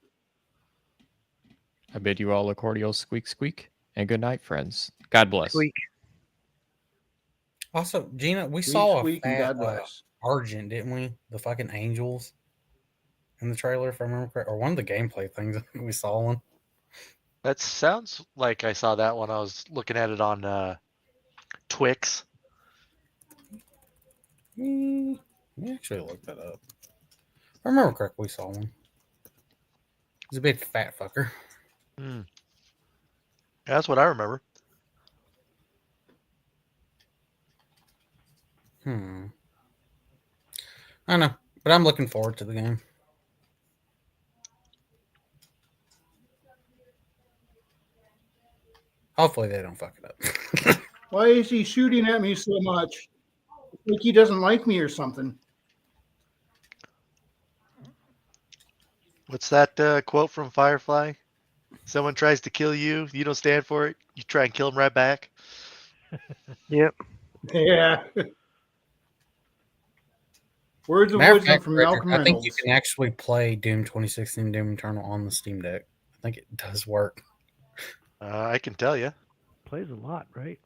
I bid you all a cordial squeak squeak and good night, friends. God bless. Squeak. Also, Gina, we Squeak, saw squeak, a and fat God bless. Argent, didn't we? The fucking angels in the trailer, if I remember correct, or one of the gameplay things we saw one. That sounds like I saw that one. I was looking at it on Twix. Let me actually look that up. If I remember correctly, we saw one. He's a big fat fucker. Yeah, that's what I remember. I know, but I'm looking forward to the game. Hopefully they don't fuck it up. Why is he shooting at me so much? Like he doesn't like me or something. What's that quote from Firefly? Someone tries to kill you, you don't stand for it. You try and kill them right back. Yep. Yeah. Words of Matter of wisdom fact, from Frederick, Malcolm I think Reynolds. you can actually play Doom 2016 Doom Eternal on the Steam Deck. I think it does work. I can tell you. Plays a lot, right?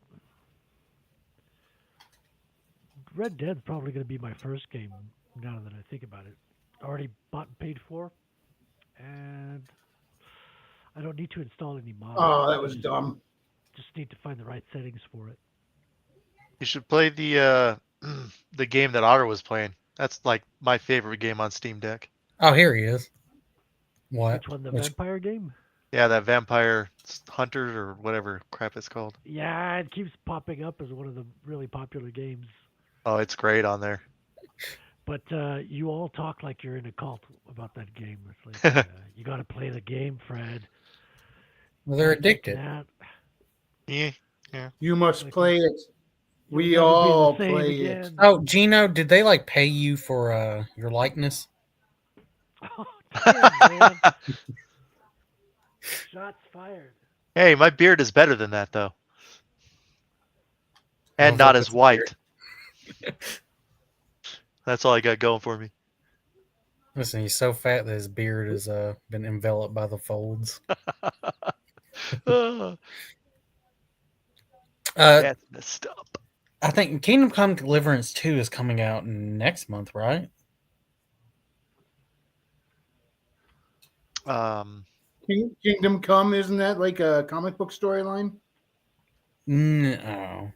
Red Dead's probably going to be my first game now that I think about it. Already bought and paid for, and I don't need to install any mods. Oh, that was Just- dumb. Just need to find the right settings for it. You should play the the game that Otter was playing. That's like my favorite game on Steam Deck. Oh, here he is. What? Which one, the Which- vampire game? Yeah, that Vampire Hunter or whatever crap it's called. Yeah, it keeps popping up as one of the really popular games. Oh, it's great on there. But you all talk like you're in a cult about that game. It's like you got to play the game, Fred. Well, they're Like addicted. that. Yeah. You must Like- play it. You'll We never be the all same play it. again. Oh, Gino, did they like pay you for your likeness? Oh, damn, man. Shots fired. Hey, my beard is better than that though. And Well, not that's as a white. That's all I got going for me. Listen, he's so fat that his beard has been enveloped by the folds. That's messed up. I think Kingdom Come Deliverance 2 is coming out next month, right? Kingdom Come, isn't that like a comic book storyline? No.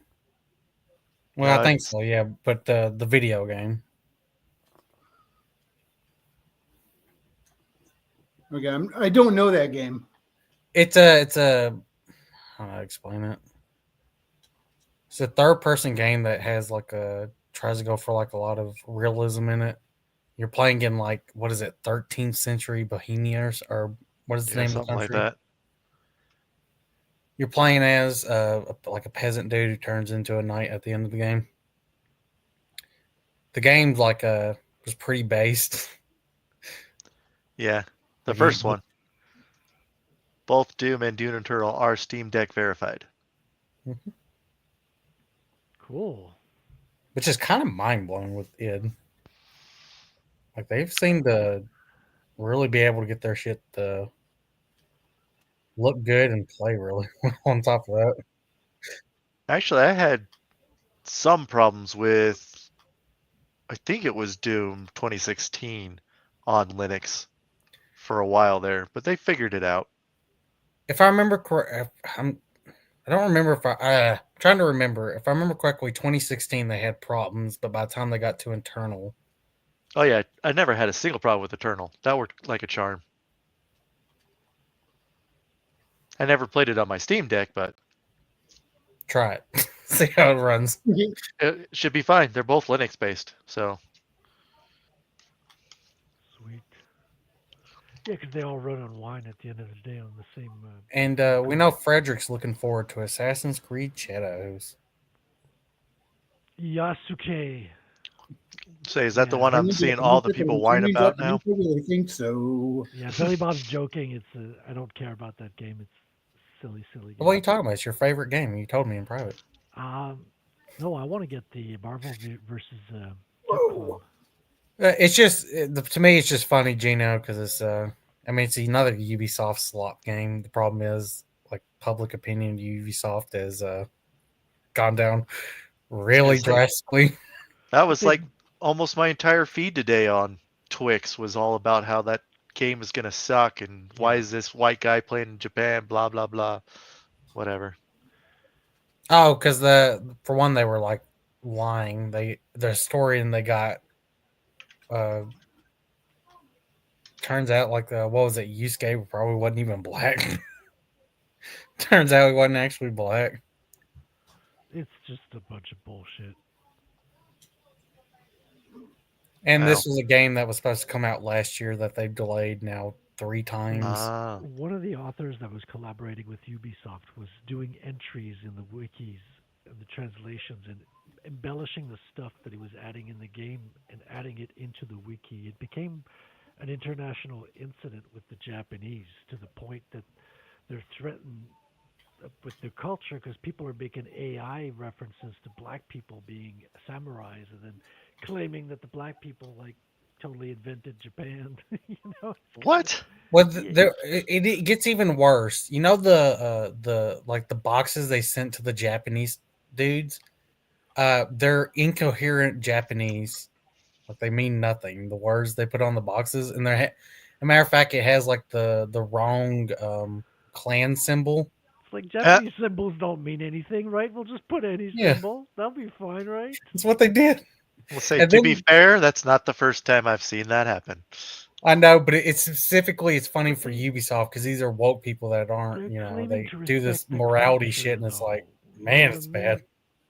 Well, I think so, yeah. But the video game. Okay, I don't know that game. It's a how do I explain it? It's a third person game that has like tries to go for like a lot of realism in it. You're playing in like what is it, 13th century Bohemia or what is the name of the Something like country? that. You're playing as like a peasant dude who turns into a knight at the end of the game. The game like was pretty based. Yeah, the Okay. first one. Both Doom and Doom Eternal are Steam Deck verified. Cool. which is kind of mind blowing with id. Like they've seemed to really be able to get their shit to look good and play really well on top of that. Actually, I had some problems with, I think it was Doom 2016 on Linux for a while there, but they figured it out. If I remember correct, I don't remember if I'm trying to remember. If I remember correctly, 2016 they had problems, but by the time they got to internal, Oh yeah, I never had a single problem with Eternal. That worked like a charm. I never played it on my Steam Deck, but try it, see how it runs. it should be fine. They're both Linux based, so Sweet. Yeah, because they all run on wine at the end of the day on the same. And we know Frederick's looking forward to Assassin's Creed Shadows. Yasuke. say, is that the Yeah. one I'm seeing all the people whine about now? I really think so. Yeah, Billy Bob's joking. It's I don't care about that game. It's silly game. What are you talking about? It's your favorite game. You told me in private. No, I want to get the Marvel versus Whoa. Capcom. It's just to me, it's just funny, Gino, because it's I mean, it's another Ubisoft slop game. The problem is, like, public opinion of Ubisoft has gone down really drastically. That was like almost my entire feed today on Twix was all about how that game is gonna suck and why is this white guy playing in Japan? Blah blah blah, whatever. Oh, because for one, they were like lying. The historian they got turns out like what was it? Yusuke probably wasn't even black. Turns out he wasn't actually black. It's just a bunch of bullshit. And this was a game that was supposed to come out last year that they've delayed now 3 times. One of the authors that was collaborating with Ubisoft was doing entries in the wikis and the translations and embellishing the stuff that he was adding in the game and adding it into the wiki. It became an international incident with the Japanese to the point that they're threatened with their culture because people are making AI references to black people being samurais and then claiming that the black people like totally invented Japan. You know what? Well, it gets even worse. You know the like the boxes they sent to the Japanese dudes. They're incoherent Japanese. Like they mean nothing. The words they put on the boxes, and they're a matter of fact, it has like the wrong clan symbol. It's like Japanese symbols don't mean anything, right? We'll just put any symbol. That'll be fine, right? That's what they did. We'll say, to be fair, that's not the first time I've seen that happen. I know, but it's specifically, it's funny for Ubisoft because these are woke people that aren't, you know, they do this morality shit, and it's like, man, it's bad.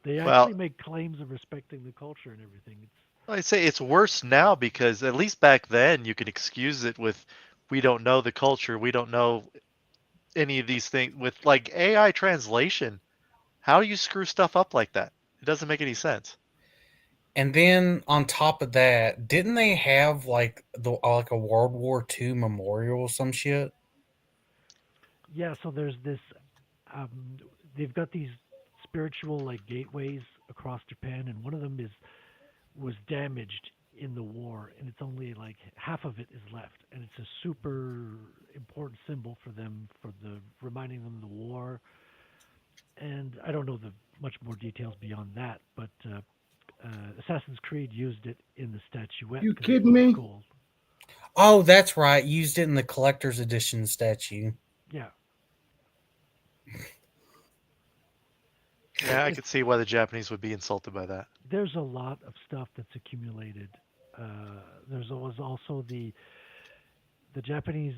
They actually make claims of respecting the culture and everything. I'd say it's worse now because at least back then you could excuse it with, we don't know the culture, we don't know any of these things. With like AI translation, how do you screw stuff up like that? It doesn't make any sense. And then on top of that, didn't they have like a World War II memorial or some shit? Yeah, so there's this. They've got these spiritual like gateways across Japan, and one of them was damaged in the war, and it's only like half of it is left, and it's a super important symbol for them, reminding them of the war. And I don't know much more details beyond that, but. Assassin's Creed used it in the statuette. You kidding me? Gold. Oh, that's right. Used it in the collector's edition statue. Yeah. Yeah, I could see why the Japanese would be insulted by that. There's a lot of stuff that's accumulated. There's always also the Japanese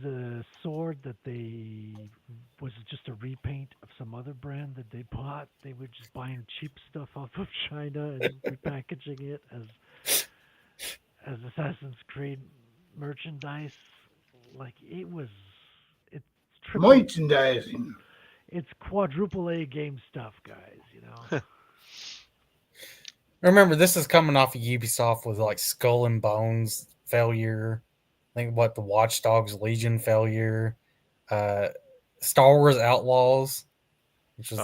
sword that was just a repaint of some other brand that they bought. They were just buying cheap stuff off of China and repackaging it as Assassin's Creed merchandise. Like it's triple, merchandising. It's quadruple A game stuff, guys. You know. Remember, this is coming off of Ubisoft with like Skull and Bones failure. I think the Watch Dogs Legion failure, Star Wars Outlaws, which was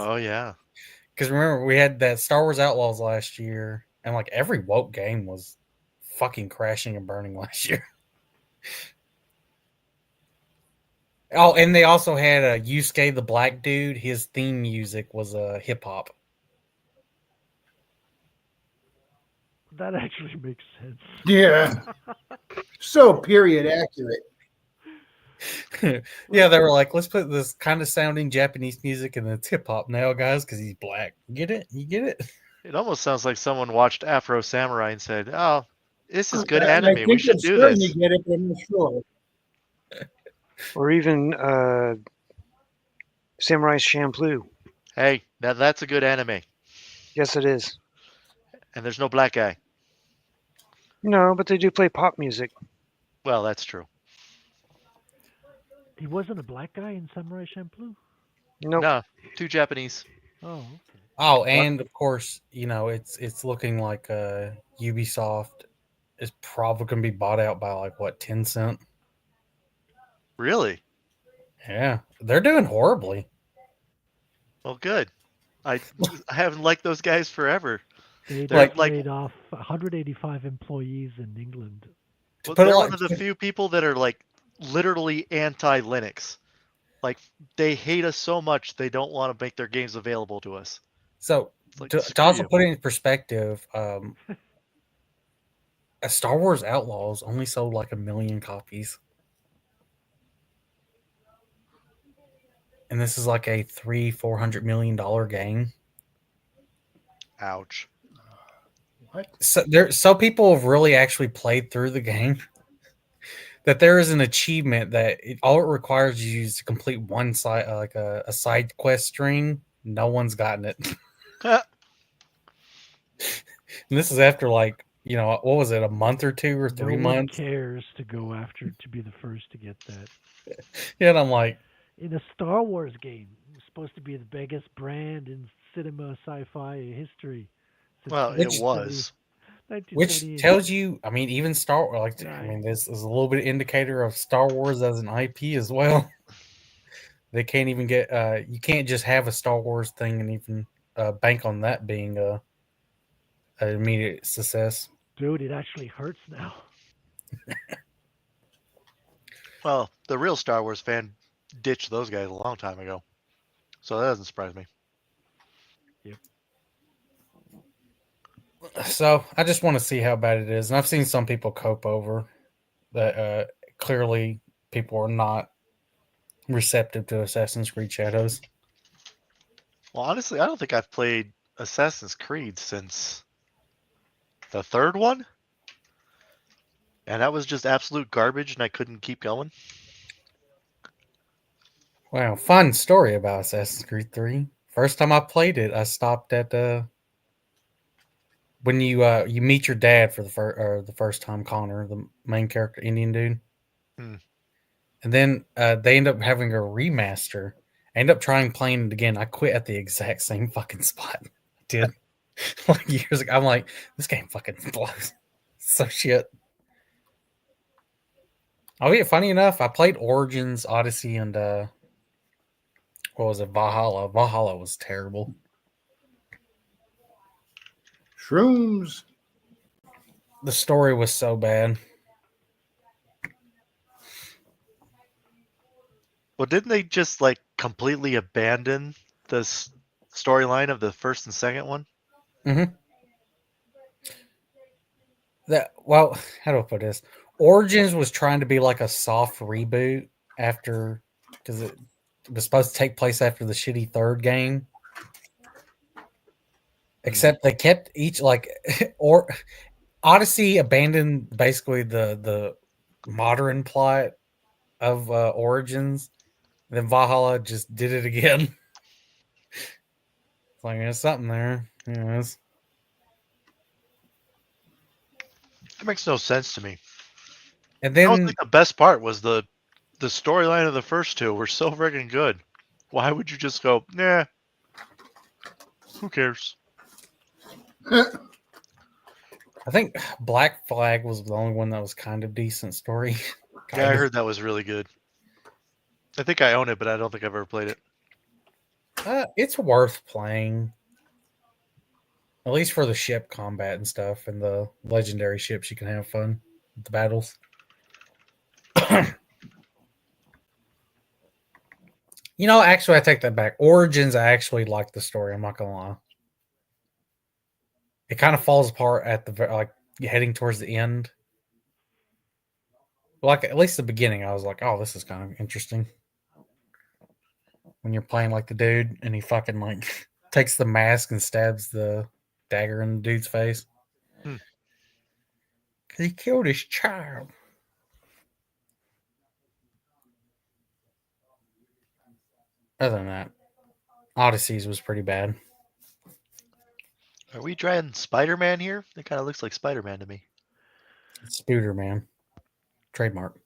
Because remember, we had that Star Wars Outlaws last year, and like every woke game was fucking crashing and burning last year. Oh, and they also had a Yusuke the Black Dude. His theme music was hip hop. That actually makes sense. Yeah. So period accurate. Yeah, they were like, let's put this kind of sounding Japanese music and it's hip hop now, guys, because he's black. Get it? You get it? It almost sounds like someone watched Afro Samurai and said, "Oh, this is good I anime. think We should I'm do starting this." to get it, but I'm not sure. Or even Samurai Champloo. Hey, now that's a good anime, Yes, it is. and there's no black guy. No, but they do play pop music. Well, that's true. He wasn't a black guy in Samurai Champloo? Nope. No, too Japanese. Oh, okay. Oh, and of course, it's looking like Ubisoft is probably going to be bought out by like what, Tencent? Really? Yeah, they're doing horribly. Well, good. I haven't liked those guys forever. They They're just like- laid off 185 employees in England. Well, put it they're like- one of the few people that are like literally anti-Linux. Like they hate us so much they don't want to make their games available to us. So It's like, to screw also you. put it in perspective, a Star Wars Outlaws only sold like 1 million copies. And this is like a $400 million game. Ouch. What? So people have really actually played through the game that there is an achievement that all it requires you is to complete one side, like a side quest string. No one's gotten it. And this is after like, what was it, a month or two or 3 No one months? cares to go after to be the first to get that. Yeah, and I'm like, In a Star Wars game, it's supposed to be the biggest brand in cinema sci-fi history. since Well, it 1970 was. which 1978. tells you, I mean, even Star Wars, like, I Right. mean, this is a little bit indicator of Star Wars as an IP as well. They can't even get, you can't just have a Star Wars thing and even bank on that being an immediate success. Dude, it actually hurts now. Well, the real Star Wars fan ditched those guys a long time ago. So that doesn't surprise me. So I just want to see how bad it is. And I've seen some people cope over that. Clearly, people are not receptive to Assassin's Creed Shadows. Well, honestly, I don't think I've played Assassin's Creed since the third one. And that was just absolute garbage and I couldn't keep going. Wow, fun story about Assassin's Creed 3. First time I played it, I stopped at when you meet your dad for the first time, Connor, the main character, Indian dude. Hmm. And then they end up having a remaster. I end up trying playing it again. I quit at the exact same fucking spot. I did like years ago. I'm like, this game fucking blows. So shit. Oh yeah, funny enough, I played Origins, Odyssey, and what was it, Valhalla? Valhalla was terrible. Shrooms. The story was so bad. Well, didn't they just like completely abandon the storyline of the first and second one? Well, how do I put this? Origins was trying to be like a soft reboot after, because it was supposed to take place after the shitty third game. Except they kept each or Odyssey abandoned basically the modern plot of Origins. Then Valhalla just did it again. It's like there's something there. Yes. It makes no sense to me. And I don't then think the best part was the storyline of the first two were so friggin' good. Why would you just go, nah? Who cares? I think Black Flag was the only one that was kind of decent story. Yeah, I heard that was really good. I think I own it, but I don't think I've ever played it. It's worth playing. At least for the ship combat and stuff, and the legendary ships, you can have fun with the battles. You know, actually, I take that back. Origins, I actually like the story. I'm not gonna lie. It kind of falls apart at the like heading towards the end. Like at least the beginning, I was like, "Oh, this is kind of interesting." When you're playing like the dude, and he fucking like takes the mask and stabs the dagger in the dude's face because he killed his child. Other than that, Odysseys was pretty bad. Are we trying Spider-Man here? It kind of looks like Spider-Man to me. Spooder Man, trademark.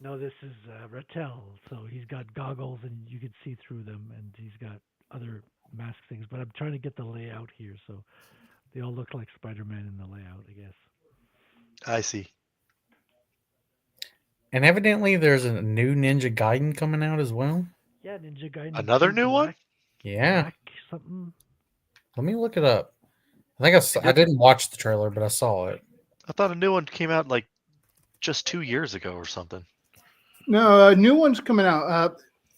No, this is Rattel. So he's got goggles and you can see through them, and he's got other mask things. But I'm trying to get the layout here, so they all look like Spider-Man in the layout, I guess. I see. And evidently, there's a new Ninja Gaiden coming out as well. Yeah, Ninja Gaiden. Another new one? Yeah. Black something. Let me look it up. I think I didn't watch the trailer, but I saw it. I thought a new one came out like just 2 years ago or something. No, a new one's coming out.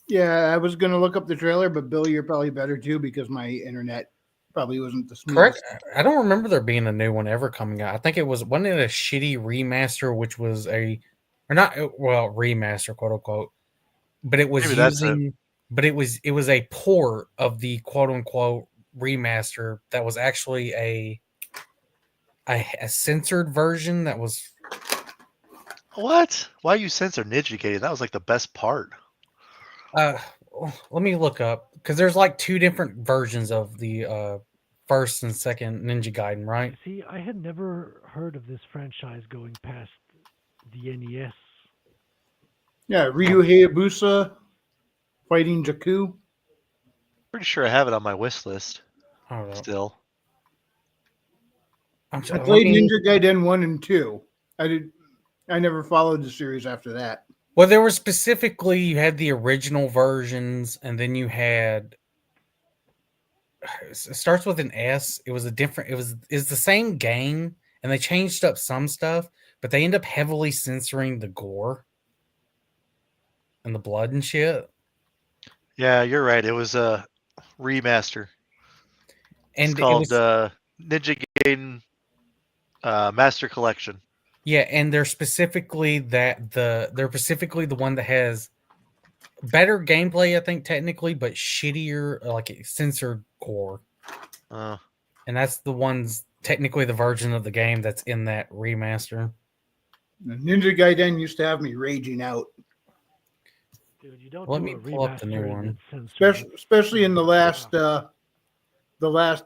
Yeah, I was going to look up the trailer, but Bill, you're probably better too because my internet probably wasn't the smoothest. Correct. I don't remember there being a new one ever coming out. I think wasn't it a shitty remaster, which was remaster, quote unquote, but it was but it was a port of the quote unquote remaster that was actually a censored version that was. What? Why you censor Ninja Gaiden? That was like the best part. Let me look up because there's like two different versions of the first and second Ninja Gaiden, right? See, I had never heard of this franchise going past the NES. Yeah, Ryu Hayabusa fighting Jakku. Pretty sure I have it on my wish list. Still. I played Ninja Gaiden 1 and 2. I never followed the series after that. Well, there were specifically, you had the original versions, and then you had. It starts with an S. It was it's the same game, and they changed up some stuff, but they end up heavily censoring the gore and the blood and shit. Yeah, you're right. It was a remaster. And it's called Ninja Gaiden Master Collection. Yeah, and they're specifically the one that has better gameplay, I think, technically, but shittier, like censored core. And that's the ones technically the version of the game that's in that remaster. Ninja Gaiden used to have me raging out. Dude, you don't Let me pull up the new one. Especially in the last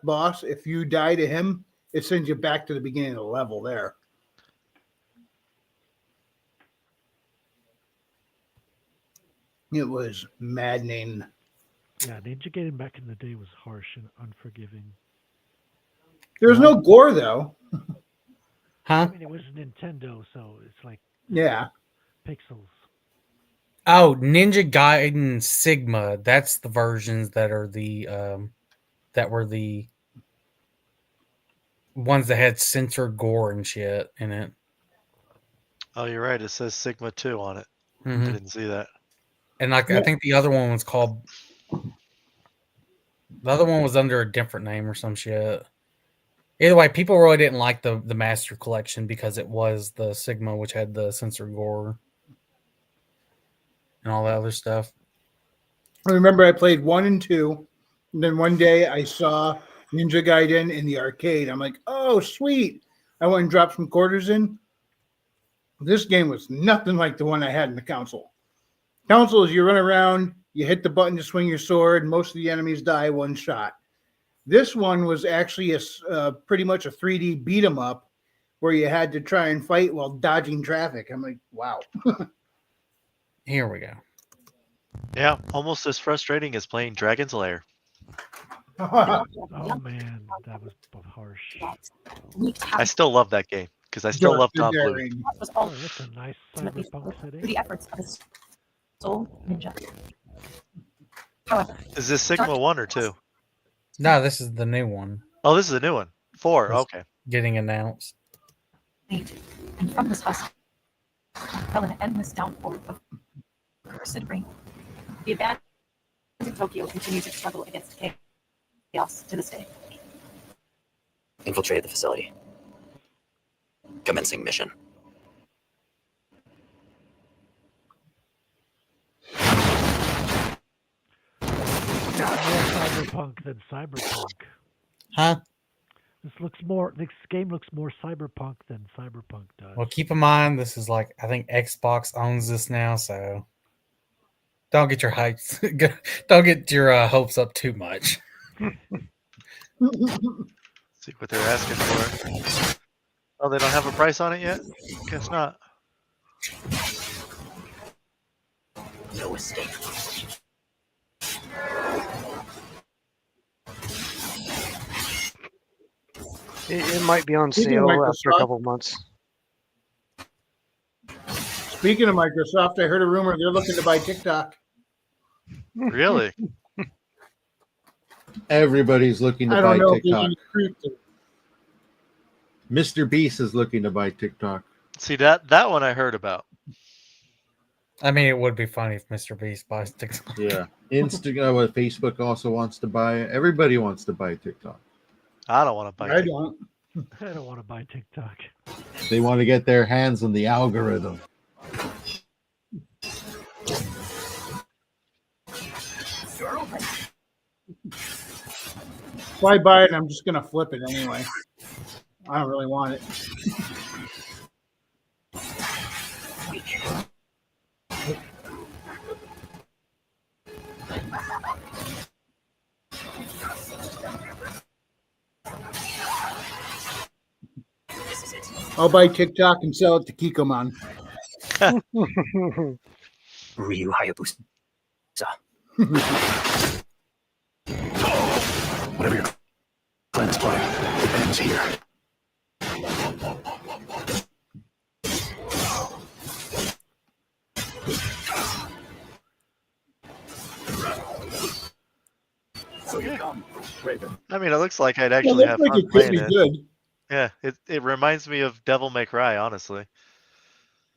boss. If you die to him, it sends you back to the beginning of the level there. It was maddening. Yeah, Ninja Gaiden back in the day was harsh and unforgiving. There was no gore, though. Huh? I mean, it was Nintendo, so it's like pixels. Oh, Ninja Gaiden Sigma. That's the versions that are that were the ones that had censored gore and shit in it. Oh, you're right. It says Sigma 2 on it. Mm-hmm. I didn't see that. And I think the other one was called. The other one was under a different name or some shit. Either way, people really didn't like the Master Collection because it was the Sigma, which had the censored gore and all that other stuff. I remember I played 1 and 2. And then one day I saw Ninja Gaiden in the arcade. I'm like, oh, sweet. I went and dropped some quarters in. This game was nothing like the one I had in the console. Console is you run around, you hit the button to swing your sword, most of the enemies die one shot. This one was actually pretty much a 3D beat 'em up where you had to try and fight while dodging traffic. I'm like, wow. Here we go. Yeah, almost as frustrating as playing Dragon's Lair. Oh man, that was harsh. I still love that game because I still love Tom Blue. Oh, that's a nice cyberpunk setting. The efforts of his soul ninja. However, is this Sigma 1 or 2? No, this is the new one. Oh, this is a new one. 4. It's Okay. getting announced. And from this husk fell an endless downpour of cursed rain. The abandoned Tokyo continues its struggle against chaos to this day. Infiltrated the facility. Commencing mission. More cyberpunk than cyberpunk. Huh? This game looks more cyberpunk than cyberpunk does. Well, keep in mind, this is like, I think Xbox owns this now, so don't get your hypes, don't get your hopes up too much. See what they're asking for. Oh, they don't have a price on it yet? Guess not. No escape. It might be on Speaking of sale after a Microsoft- couple months. Speaking of Microsoft, I heard a rumor they're looking to buy TikTok. Really? Everybody's looking to I buy don't know if there's TikTok. any truth to it. Mr. Beast is looking to buy TikTok. See, that one I heard about. I mean, it would be funny if Mr. Beast buys TikTok. Yeah. Instagram, Facebook also wants to buy it. Everybody wants to buy TikTok. I don't want to buy I it. don't. I don't want to buy TikTok. They want to get their hands on the algorithm. If I buy it, I'm just gonna flip it anyway. I don't really want it. I'll buy TikTok and sell it to Kikoman. Ryu Hayabusa. Whatever your plan is playing, it ends here. So you come, Raven. I mean, it looks like I'd It actually looks have like fun it could playing be it. good. Yeah, it reminds me of Devil May Cry, honestly.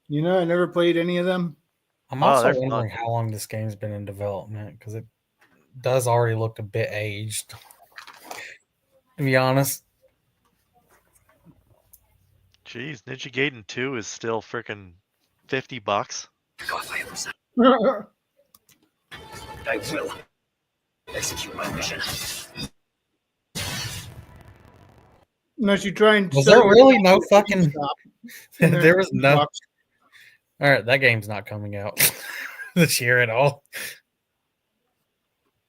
You know, I never played any of them. I'm Oh, also they're wondering fun. how long this game's been in development, because it does already look a bit aged. To be honest. Jeez, Ninja Gaiden 2 is still freaking $50. I will execute my mission. Unless you try and Was start there with really the no GameStop, fucking... and then There was no... Xbox. All right, that game's not coming out this year at all.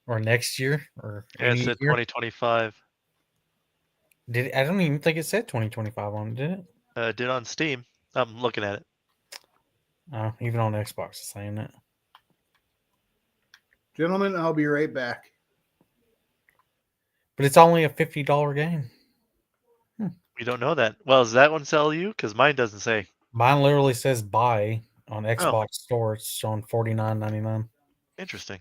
Or next year, or Yeah, it any said year. 2025. I don't even think it said 2025 on it, did it? It did on Steam. I'm looking at it. Oh, even on Xbox it's saying that. Gentlemen, I'll be right back. But it's only a $50 game. We don't know that. Well, does that one sell you? Because mine doesn't say. Mine literally says buy on Xbox Store. It's showing $49.99. Interesting.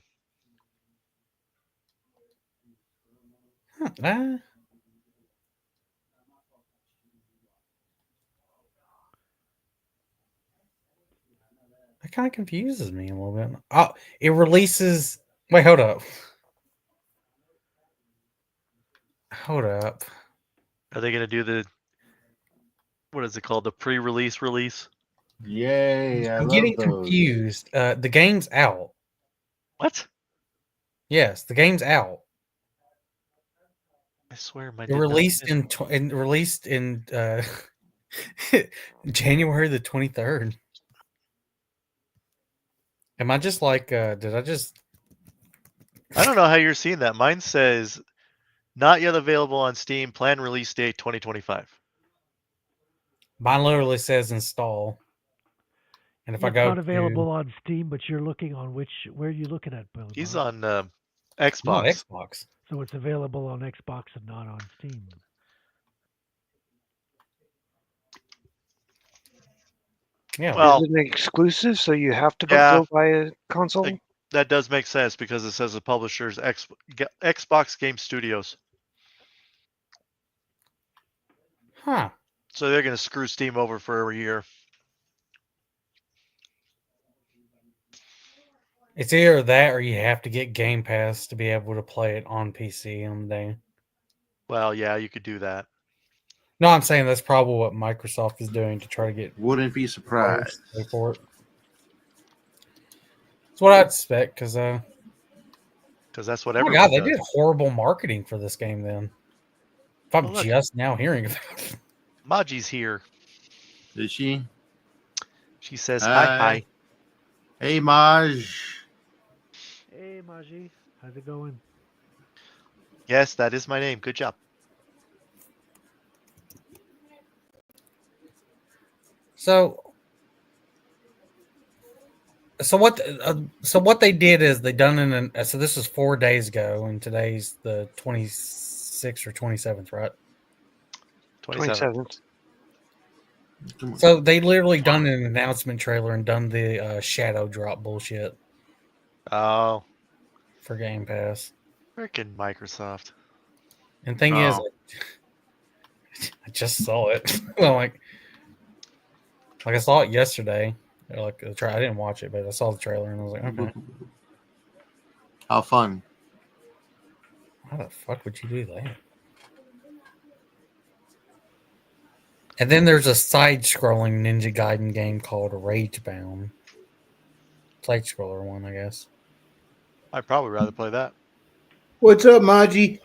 That kind of confuses me a little bit. Oh, it releases. Wait, hold up. Hold up. Are they going to do the, what is it called? The pre-release release? Yay. I'm getting confused. The game's out. What? Yes, the game's out. I swear my It released in January the 23rd. Am I just like did I just I don't know how you're seeing that. Mine says not yet available on Steam. Planned release date 2025. Mine literally says install. And if I It's go not available on Steam, but you're looking on where are you looking at, Bill? He's Bob? on Xbox. Xbox. So it's available on Xbox and not on Steam. Yeah. Well, Is it an exclusive, so you have to Yeah. go buy a console? That does make sense because it says the publisher's Xbox Game Studios. Huh. So they're going to screw Steam over for a year. It's either that or you have to get Game Pass to be able to play it on PC on the day. Well, yeah, you could do that. No, I'm saying that's probably what Microsoft is doing to try to get. Wouldn't be surprised. Pay for it. That's what I'd expect because that's what oh my everyone God, they does. did horrible marketing for this game. Then, if I'm Well, look. just now hearing about it. Maji's here. Is she? She says hi. Hey, Maj. Hey, Maji. How's it going? Yes, that is my name. Good job. So what they did is they done in so this was 4 days ago, and today's the 26th or 27th, right? 27th. So they literally done an announcement trailer and done the shadow drop bullshit Oh, for Game Pass. freaking Microsoft. And thing is, I just saw it. Well, like I saw it yesterday. Like I didn't watch it, but I saw the trailer and I was like, okay. How fun. How the fuck would you do that? And then there's a side-scrolling Ninja Gaiden game called Ragebound. Side-scroller one, I guess. I'd probably rather play that. What's up, Maji?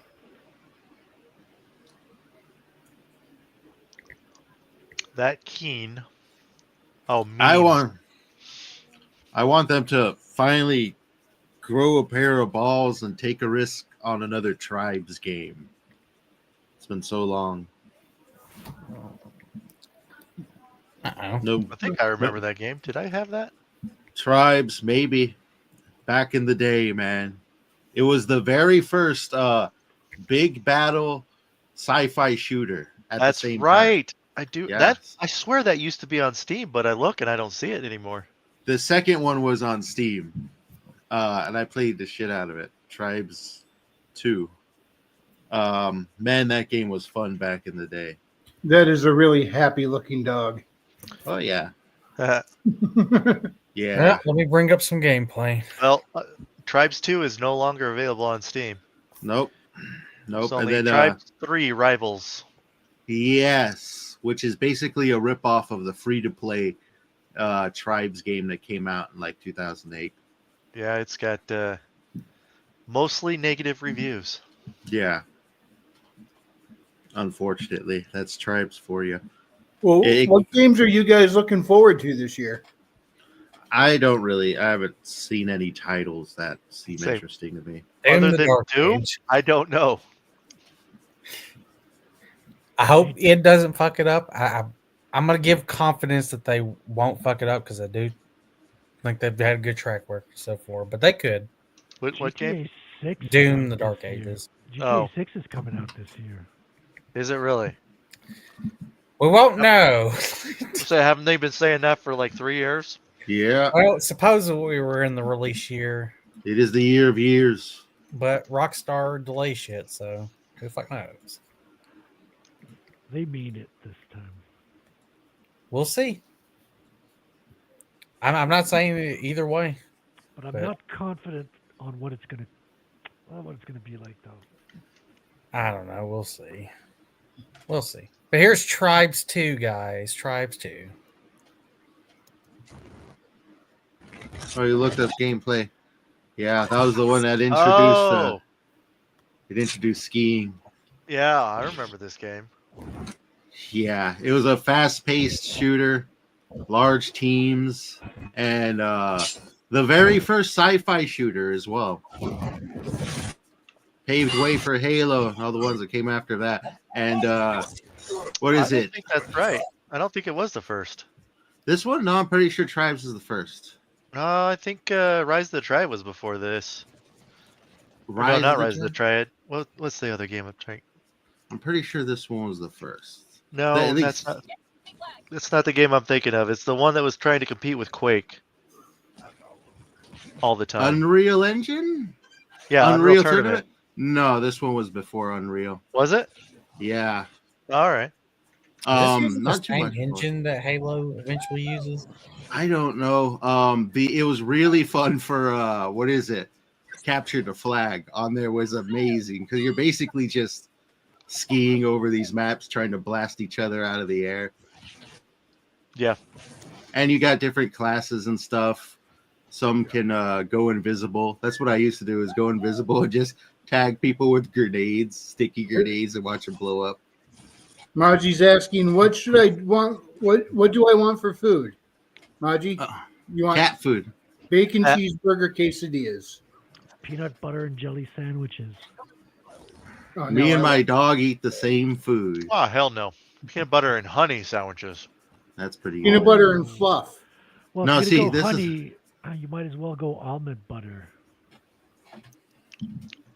That keen. Oh, mean. I want them to finally grow a pair of balls and take a risk on another Tribes game. It's been so long. No, I think I remember that game. Did I have that? Tribes, maybe. Back in the day, man. It was the very first big battle sci-fi shooter at That's the same right. time. I do. Yes. That I swear that used to be on Steam, but I look and I don't see it anymore. The second one was on Steam, and I played the shit out of it. Tribes 2. Man, that game was fun back in the day. That is a really happy-looking dog. Oh, yeah. Yeah. Yeah, let me bring up some gameplay. Well, Tribes 2 is no longer available on Steam. Nope. It's And only then Tribes 3 Rivals. yes, which is basically a ripoff of the free-to-play Tribes game that came out in like 2008. Yeah, it's got mostly negative reviews. Yeah. Unfortunately, that's Tribes for you. Well, what games are you guys looking forward to this year? I haven't seen any titles that seem Same. interesting to me. Other than Doom, I don't know. I hope it doesn't fuck it up. I'm going to give confidence that they won't fuck it up because I do think they've had a good track record so far, but they could. What game? 6 Doom, The Dark Ages. GTA 6 is coming out this year. Is it really? We won't know. So haven't they been saying that for like 3 years? Yeah. Well, supposedly we're in the release year, It is the year of years. but Rockstar delay shit, so who the fuck knows? They mean it this time. We'll see. I'm not saying either way. But I'm not confident on what it's gonna be like though. I don't know. We'll see. We'll see. But here's Tribes 2, guys. Tribes 2. Oh, you looked up gameplay. Yeah, that was the one that introduced. It introduced skiing. Yeah, I remember this game. Yeah, it was a fast-paced shooter, large teams, and the very first sci-fi shooter as well. Paved way for Halo and all the ones that came after that. And what is I it? don't think that's right. I don't think it was the first. This one? No, I'm pretty sure Tribes is the first. No, I think Rise of the Triad was before this. No, not Rise of the Triad. What's the other game I'm trying? I'm pretty sure this one was the first. No, At that's least- not. That's not the game I'm thinking of. It's the one that was trying to compete with Quake. all the time. Unreal Engine? Yeah, Unreal Tournament. No, this one was before Unreal. Was it? Yeah. All right. This isn't Not the too same much. engine that Halo eventually uses. I don't know. It was really fun for what is it? Capture the Flag on there was amazing because you're basically just skiing over these maps trying to blast each other out of the air. Yeah. And you got different classes and stuff. Some can go invisible. That's what I used to do, is go invisible and just tag people with grenades, sticky grenades, and watch them blow up. Maji's asking, what should I want? What do I want for food? Maji, you want cat food? Bacon cheeseburger quesadillas. Peanut butter and jelly sandwiches. Oh, Me and my dog eat the same food. Oh, hell no. Peanut butter and honey sandwiches. That's pretty good. Peanut butter and fluff. Well, No, if see, you're gonna this go is- honey, you might as well go almond butter.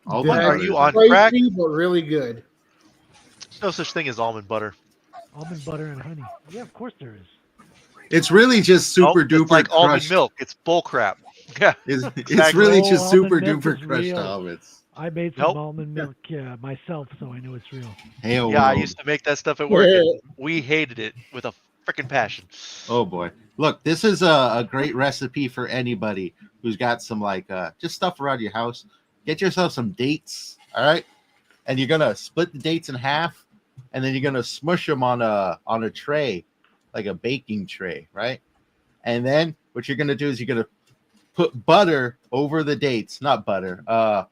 Almond What, are butter you is- on crack? Spicy, but really good. No such thing as almond butter. Almond butter and honey. Yeah, of course there is. It's really just super Nope, duper it's like almond crushed. milk. It's bull crap. Yeah. It's Exactly. really Oh, just super almond milk duper is crushed real. almonds. I made some Nope. almond milk myself, so I know it's real. Hell Yeah, I no. used to make that stuff at work. And we hated it with a freaking passion. Oh boy. Look, this is a great recipe for anybody who's got some like just stuff around your house. Get yourself some dates, all right? And you're gonna split the dates in half, and then you're gonna smush them on a tray, like a baking tray, right? And then what you're gonna do is you're gonna put butter over the dates, not butter,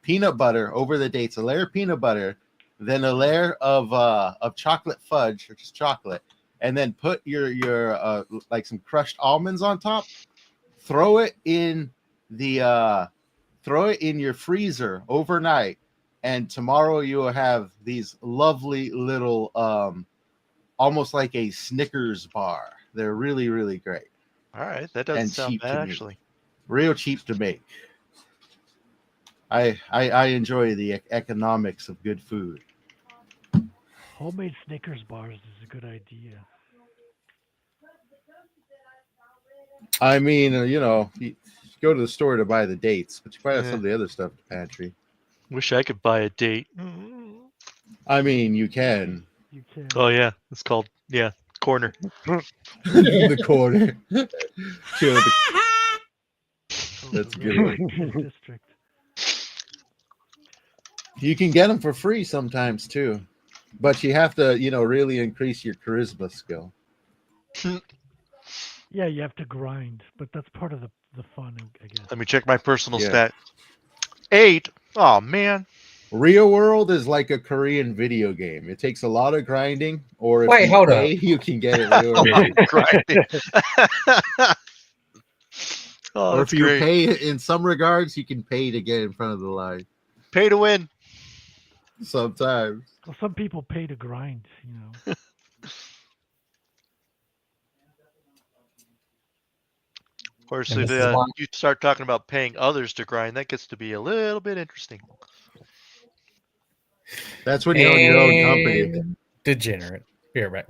peanut butter over the dates, a layer of peanut butter, then a layer of chocolate fudge, or just chocolate, and then put your like some crushed almonds on top. Throw it in your freezer overnight, and tomorrow you will have these lovely little almost like a Snickers bar. They're really, really great. All right, that doesn't And sound cheap to bad me. actually. Real cheap to make. I enjoy the economics of good food. Homemade Snickers bars is a good idea. I mean, you go to the store to buy the dates, but you probably have Yeah. some of the other stuff in the pantry. Wish I could buy a date. I mean, you can. You can. Oh yeah, it's called corner. The corner. Chill the- Oh, That's the good. Red District. You can get them for free sometimes too, but you have to, really increase your charisma skill. Yeah, you have to grind, but that's part of the fun, I guess. Let me check my personal Yeah. stat. 8. Oh man. Real World is like a Korean video game. It takes a lot of grinding, or if Wait, you hold pay, you can get it real early. Grinding. Oh, Or that's if you great. pay, in some regards, you can pay to get in front of the line. Pay to win. Sometimes. Well, some people pay to grind, Of course, And if this is why- you start talking about paying others to grind, that gets to be a little bit interesting. That's when you own your own company. And Degenerate. Here, back.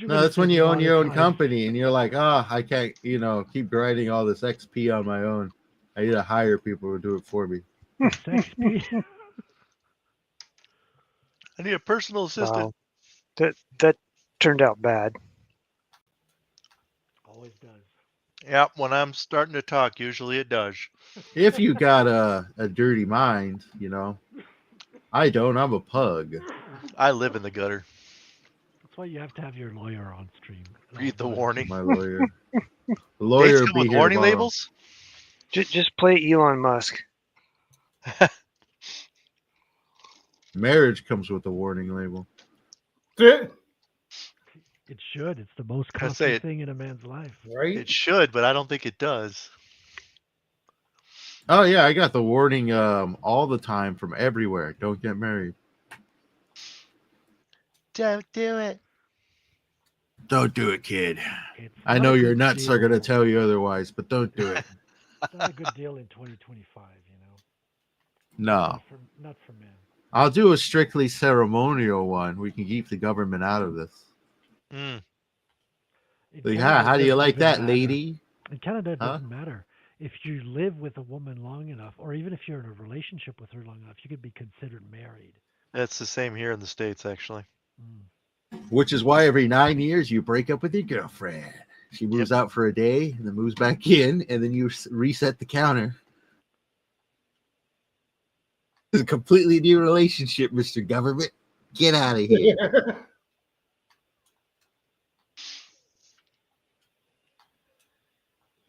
No, that's when you own your own company and you're like, I can't, keep grinding all this XP on my own. I need to hire people to do it for me. XP. I need a personal assistant. Wow. That turned out bad. Always does. Yeah, when I'm starting to talk, usually it does. If you got a dirty mind, I don't. I'm a pug. I live in the gutter. That's why you have to have your lawyer on stream. Read the warning. My lawyer. The Dates lawyer come will be with here warning tomorrow. labels. Just play Elon Musk. Marriage comes with a warning label. It should. It's the most I say costly it- thing in a man's life. Right? It should, but I don't think it does. Oh yeah, I got the warning all the time from everywhere. Don't get married. Don't do it. Don't do it, kid. It's I not know a your good nuts are deal. gonna tell you otherwise, but don't do it. It's not a good deal in 2025, No. Not for men. I'll do a strictly ceremonial one. We can keep the government out of this. Mm. In Like, Canada, how it do you doesn't like even that, matter. lady? In Canada, it Huh? doesn't matter. if you live with a woman long enough, or even if you're in a relationship with her long enough, you could be considered married. That's the same here in the States, actually. Which is why every 9 years you break up with your girlfriend. She moves out for a day and then moves back in, and then you reset the counter. It's a completely new relationship, Mr. Government. Get out of here.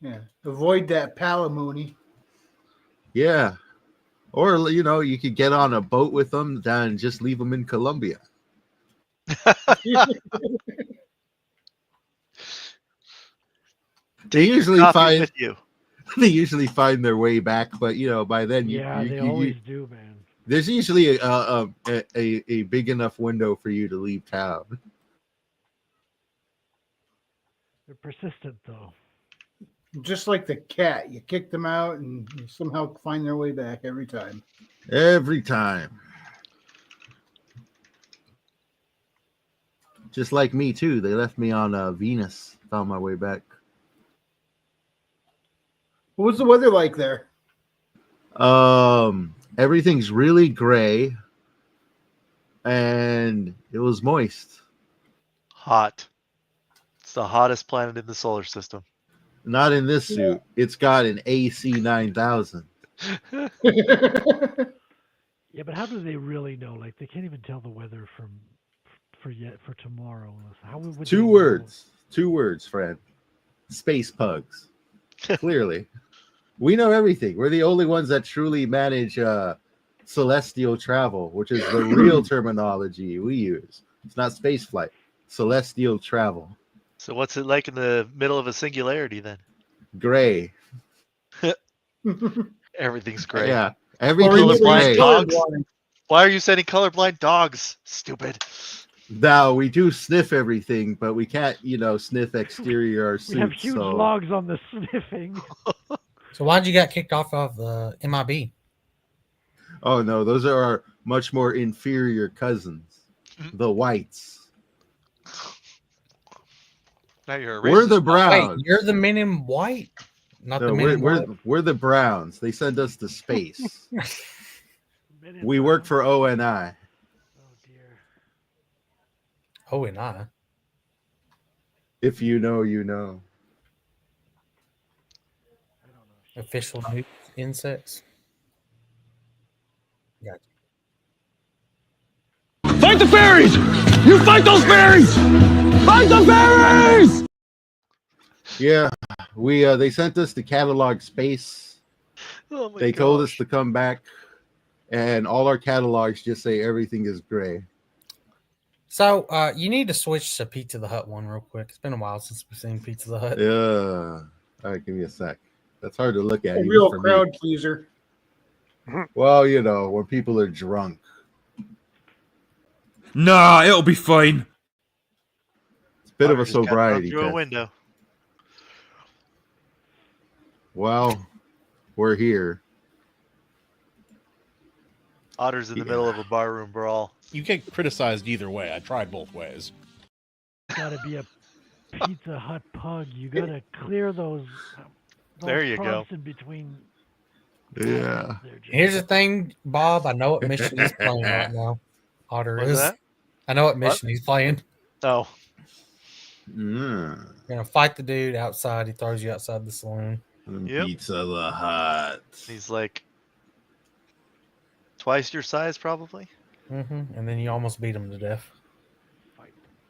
Yeah. Avoid that palimony. Yeah. Or, you know, you could get on a boat with them down and just leave them in Colombia. They usually find with you. They usually find their way back, but you know, by then they always do, man. There's usually a big enough window for you to leave town. They're persistent, though. Just like the cat, you kick them out and you somehow find their way back every time. Every time. Just like me too. They left me on Venus. Found my way back. What was the weather like there? Everything's really gray, and it was moist. Hot. It's the hottest planet in the solar system. Not in this suit. It's got an AC 9000. Yeah, but how do they really know? Like, they can't even tell the weather for tomorrow. How would Two words, friend. Space pugs. Clearly. We know everything. We're the only ones that truly manage celestial travel, which is the real terminology we use. It's not space flight. Celestial travel. So what's it like in the middle of a singularity then? Gray. Everything's gray. Yeah. Everything's gray. Dogs. Why are you sending colorblind dogs? Stupid. Now we do sniff everything, but we can't, sniff exterior or suits. We have huge logs on the sniffing. So why'd you get kicked off of the MIB? Oh no, those are our much more inferior cousins, the whites. Now you're a We're the racist. browns. Wait, you're the men in white, not No, the men in white. we're the browns. They send us to space. We work for ONI. Oh dear. Oh, and I. If you know, you know. Official news insects. Gotcha. Fight the fairies! You fight those fairies! Fight the fairies! Yeah, they sent us to catalog space. Oh my They told us gosh. to come back, and all our catalogs just say everything is gray. So you need to switch to Pizza the Hut one real quick. It's been a while since we've seen Pizza the Hut. Yeah. All right, give me a sec. That's hard to look at. A even real for me. crowd pleaser. Well, when people are drunk. Nah, it'll be fine. It's a bit of a Just got thrown sobriety through a test. window. Well, we're here. Otter's in the middle of a barroom brawl. You get criticized either way. I tried both ways. Gotta be a Pizza Hut pug. You gotta clear those. There you go. prompts in between. Yeah. Here's the thing, Bob. I know what mission he's playing right now. Otter What's is. that? I know what mission he's playing. Oh, Mm. You're gonna fight the dude outside. He throws you outside the saloon. Yep. Pizza the Hut. he's like twice your size, probably. And then you almost beat him to death.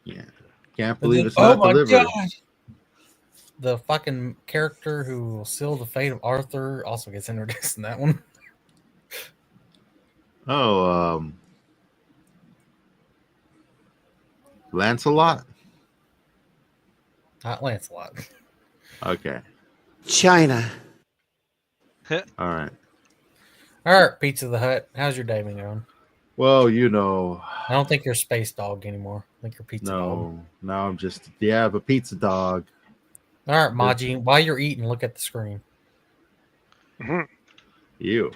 Yeah. Can't And believe then- it's not my delivered. God! The fucking character who will seal the fate of Arthur also gets introduced in that one. Oh, Lancelot? Not Lancelot. Okay. China. All right. All right, Pizza the Hut. How's your day been going? Well, I don't think you're Space Dog anymore. I think you're Pizza Dog. no. Now I'm just, but pizza dog. All right, Maji. While you're eating, look at the screen. You.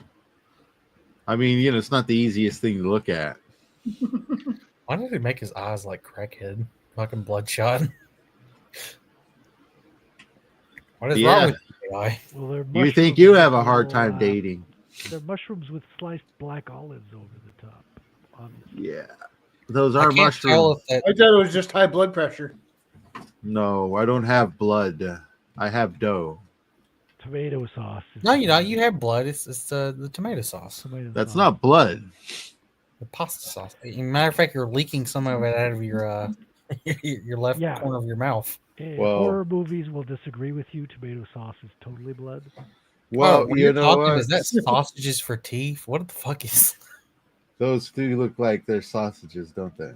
I mean, it's not the easiest thing to look at. Why did he make his eyes like crackhead? Fucking bloodshot. What is wrong with you? AI. Well, they're You think mushrooms you with have a hard little, time dating? They're mushrooms with sliced black olives over the top. Obviously. Yeah, those I are can't tell mushrooms. if that. I thought it was just high blood pressure. No, I don't have blood. I have dough. Tomato sauce. No, you know, you have blood. It's the tomato sauce. That's not blood. The pasta sauce. As a matter of fact, you're leaking some of it out of your your left Yeah. corner of your mouth. Horror movies will disagree with you. Tomato sauce is totally blood. Well, what you you're know talking what? is that sausages for teeth? What the fuck is? Those do look like they're sausages, don't they?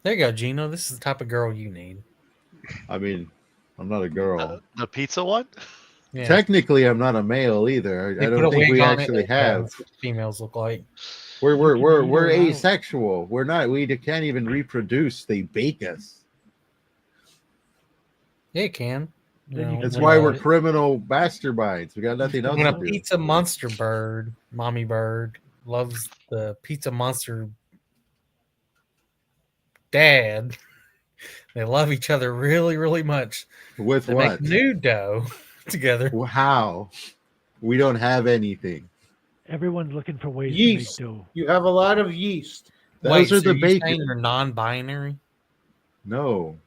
There you go, Gino. This is the type of girl you need. I mean, I'm not a girl. The pizza one? Yeah. Technically, I'm not a male either. They I put a don't think wig we on it, actually yeah, have. that's what females look like. We're asexual. We're not. We can't even reproduce. They bake us. Yeah, it can. You know, That's when why a- we're criminal masterminds. We got nothing else When to a do. pizza monster bird, mommy bird, loves the pizza monster dad, they love each other really, really much. With they what? make new dough together. How? We don't have anything. Everyone's looking for ways Yeast. to make dough. You have a lot of yeast. Those Wait, are so the you bacon. saying you're non-binary? No.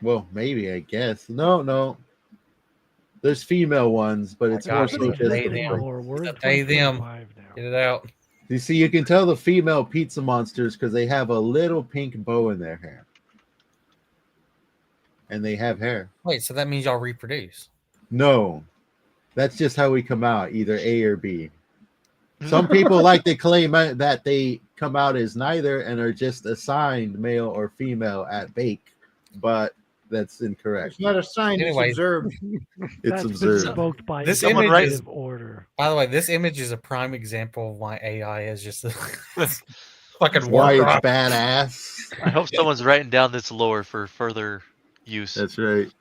Well, maybe, I guess. No. There's female ones, but it's more God, so it's a they, just them. We're in It's a they, them. 2025 now. Get it out. You see, you can tell the female pizza monsters because they have a little pink bow in their hair. And they have hair. Wait, so that means y'all reproduce? No. That's just how we come out, either A or B. Some people like to claim that they come out as neither and are just assigned male or female at bake, but that's incorrect. It's not a sign, Anyways. it's observed. It's That's been observed. invoked by This Someone image write- is, order. by the way, this image is a prime example of why AI is just a fucking Why war it's crime. badass. I hope someone's writing down this lore for further use. That's right.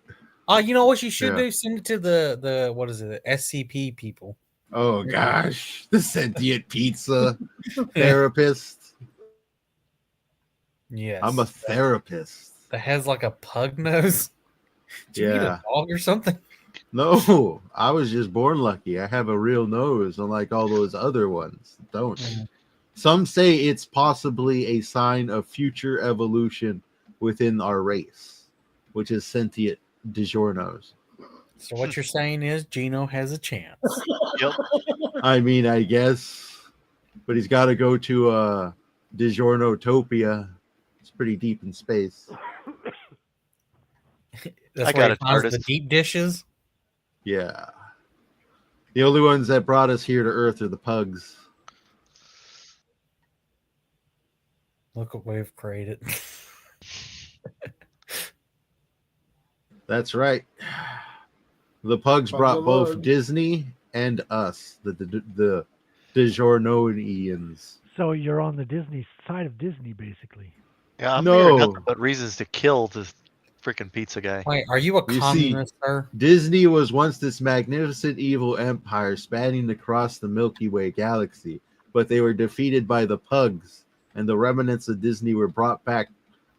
Oh, you know what you should Yeah. do? Send it to the what is it? The SCP people. Oh gosh, the sentient pizza therapist. Yes. I'm a therapist. that has like a pug nose. Did you get Yeah. a dog or something? No, I was just born lucky. I have a real nose, unlike all those other ones. Don't. Some say it's possibly a sign of future evolution within our race, which is sentient DiGiorno's. So what you're saying is Gino has a chance. Yep. I mean, I guess, but he's got to go to DiGiorno-topia. It's pretty deep in space. That's I where got he it, finds the artist. deep dishes. Yeah. The only ones that brought us here to Earth are the pugs. Look what we've created. That's right. The pugs Pug brought both alone. Disney and us, the DiGiornoians. So you're on the Disney side of Disney, basically. Yeah, I'm No. hearing nothing but reasons to kill the freaking pizza guy. Wait, are you a You see- communist, sir? Disney was once this magnificent evil empire spanning across the Milky Way galaxy, but they were defeated by the pugs, and the remnants of Disney were brought back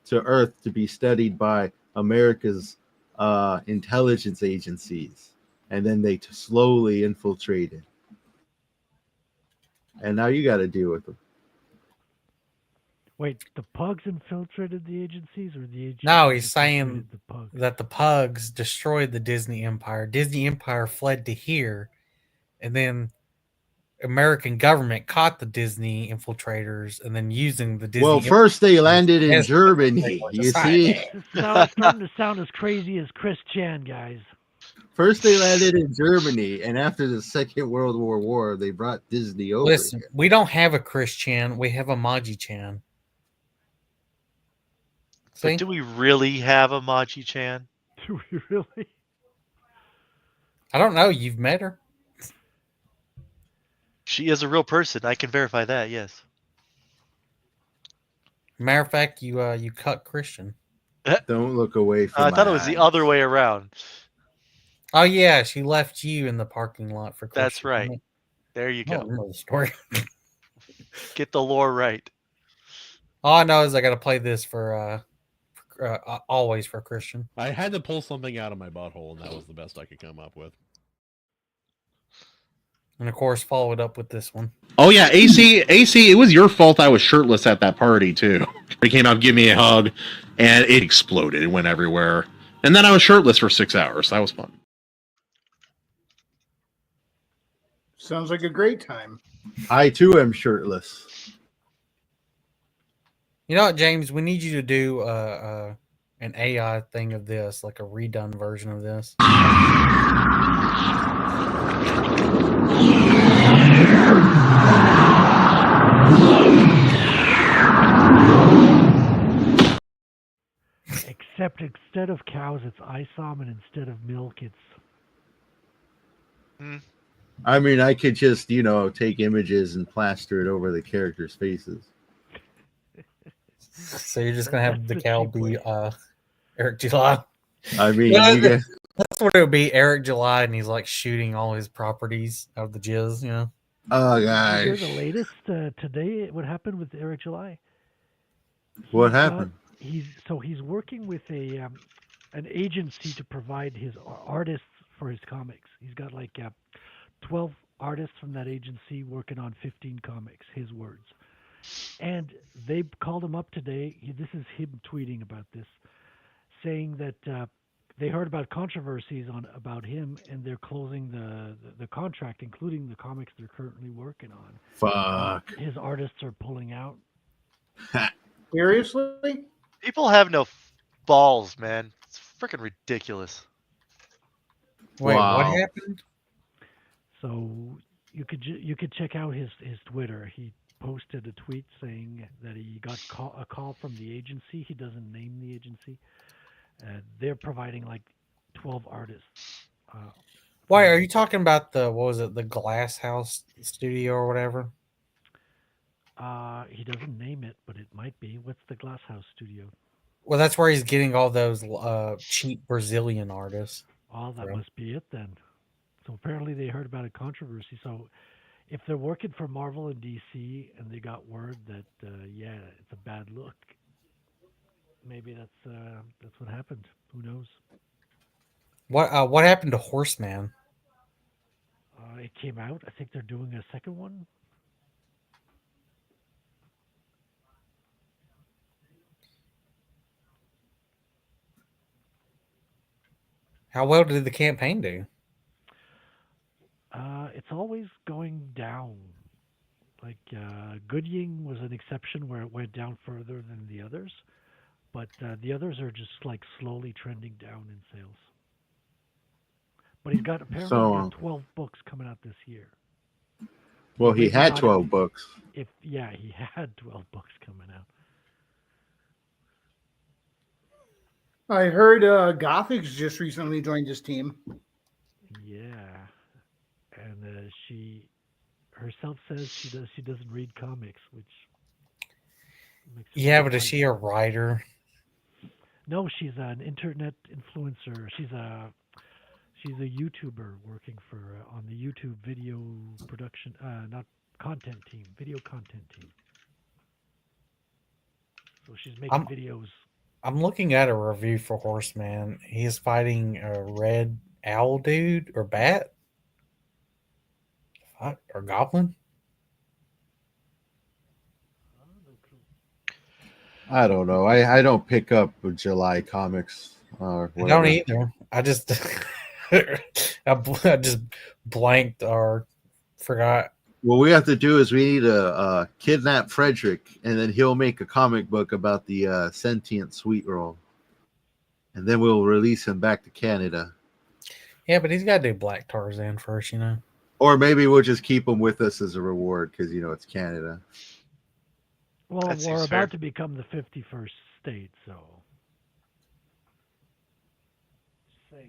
to Earth to be studied by America's intelligence agencies, and then they slowly infiltrated. And now you got to deal with them. Wait, the pugs infiltrated the agencies, or the agencies? No, he's saying infiltrated the pugs? that the pugs destroyed the Disney Empire. Disney Empire fled to here, and then American government caught the Disney infiltrators, and then using the Disney. Well, first they landed in Yes. Germany. You see, This is starting to sound as crazy as Chris Chan, guys. first they landed in Germany, and after the Second World War, they brought Disney over. Listen, here. we don't have a Chris Chan. We have a Maji Chan. See? But do we really have a Maji Chan? Do we really? I don't know. You've met her. She is a real person. I can verify that. Yes. Matter of fact, you cut Christian. Don't look away from. I thought my it was the eyes. other way around. Oh yeah, she left you in the parking lot for Christian. That's right. There you I go. don't know the story. Get the lore right. All I know is I got to play this for always for Christian. I had to pull something out of my butthole, and that was the best I could come up with. And of course, follow it up with this one. Oh yeah, AC, it was your fault I was shirtless at that party too. He came out, give me a hug, and it exploded. It went everywhere. And then I was shirtless for 6 hours. That was fun. Sounds like a great time. I too am shirtless. You know what, James? We need you to do an AI thing of this, like a redone version of this. Except instead of cows, it's ISOM, and instead of milk, it's. I mean, I could just, take images and plaster it over the characters' faces. So you're just gonna have the cow be Eric July. I mean, that's what it would be. Eric July, and he's like shooting all his properties out of the jizz. Oh Here's gosh, the latest today. What happened with Eric July? what happened? He's working with an agency to provide his artists for his comics. He's got like 12 artists from that agency working on 15 comics. His words. And they called him up today. This is him tweeting about this, saying that they heard about controversies about him, and they're closing the contract, including the comics they're currently working on. Fuck. His artists are pulling out. Seriously? People have no balls, man. It's freaking ridiculous. Wait, what happened? So you could check out his Twitter. He posted a tweet saying that he got a call from the agency. He doesn't name the agency. They're providing like 12 artists. Why are you talking about the Glass House Studio or whatever? He doesn't name it, but it might be. What's the Glass House Studio? Well, that's where he's getting all those cheap Brazilian artists. Oh, that must be it then. So apparently they heard about a controversy. So if they're working for Marvel and DC and they got word that it's a bad look, maybe that's what happened. Who knows? What happened to Horseman? It came out. I think they're doing a second one. How well did the campaign do? It's always going down. Like Gooding was an exception where it went down further than the others, but the others are just like slowly trending down in sales. But he's got apparently 12 books coming out this year. Well, he had 12 books. He had 12 books coming out. I heard Gothic's just recently joined his team. Yeah, and she herself says she doesn't read comics, which makes but is she a writer? No, she's an internet influencer. She's a YouTuber working on the YouTube video production, not content team, video content team. So she's making videos. I'm looking at a review for Horseman. He is fighting a red owl dude or bat. Or goblin. I don't know. I don't pick up July comics. I don't either. I just I just blanked or forgot. What we have to do is we need to kidnap Frederick, and then he'll make a comic book about the sentient sweet roll, and then we'll release him back to Canada. Yeah, but he's got to do Black Tarzan first, Or maybe we'll just keep him with us as a reward because it's Canada. Well, we're about to become the 51st state, so.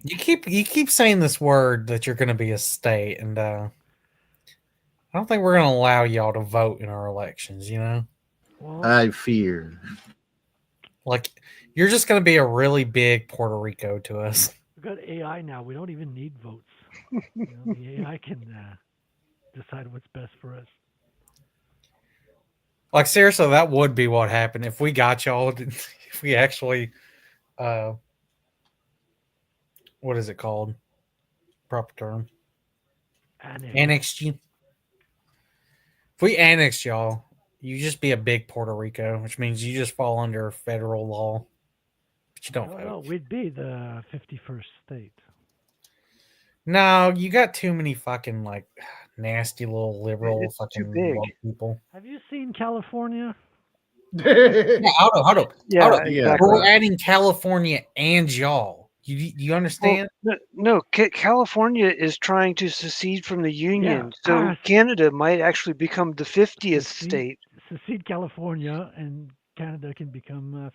You keep saying this word that you're going to be a state, and I don't think we're going to allow y'all to vote in our elections. Well, I fear. Like you're just going to be a really big Puerto Rico to us. We've got AI now. We don't even need votes. The AI can decide what's best for us. Like seriously, that would be what happened if we got y'all. If we actually what is it called? Proper term. Annex. Annexed you. If we annex y'all, you just be a big Puerto Rico, which means you just fall under federal law. But you don't vote. No, we'd be the 51st state. No, you got too many fucking like nasty little liberal It's too fucking big. woke people. Have you seen California? Yeah, hold up. Yeah, Hold up. exactly. We're adding California and y'all. You understand? Well, no, California is trying to secede from the Union, so Ah. Canada might actually become the 50th state. Secede California and Canada can become.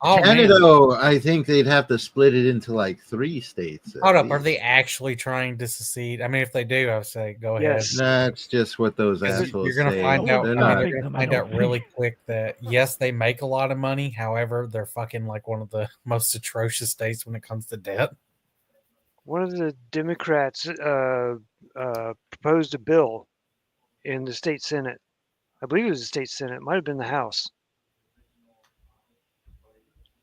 Oh, Canada, man. though, I think they'd have to split it into like 3 states. at Hold up. Are least. they actually trying to secede? I mean, if they do, I would say go Yes. ahead. That's just what those 'Cause assholes you're gonna say. find out. They're I mean, not. you're gonna find out really quick that yes, they make a lot of money. However, they're fucking like one of the most atrocious states when it comes to debt. One of the Democrats proposed a bill in the state Senate. I believe it was the state Senate. It might have been the House.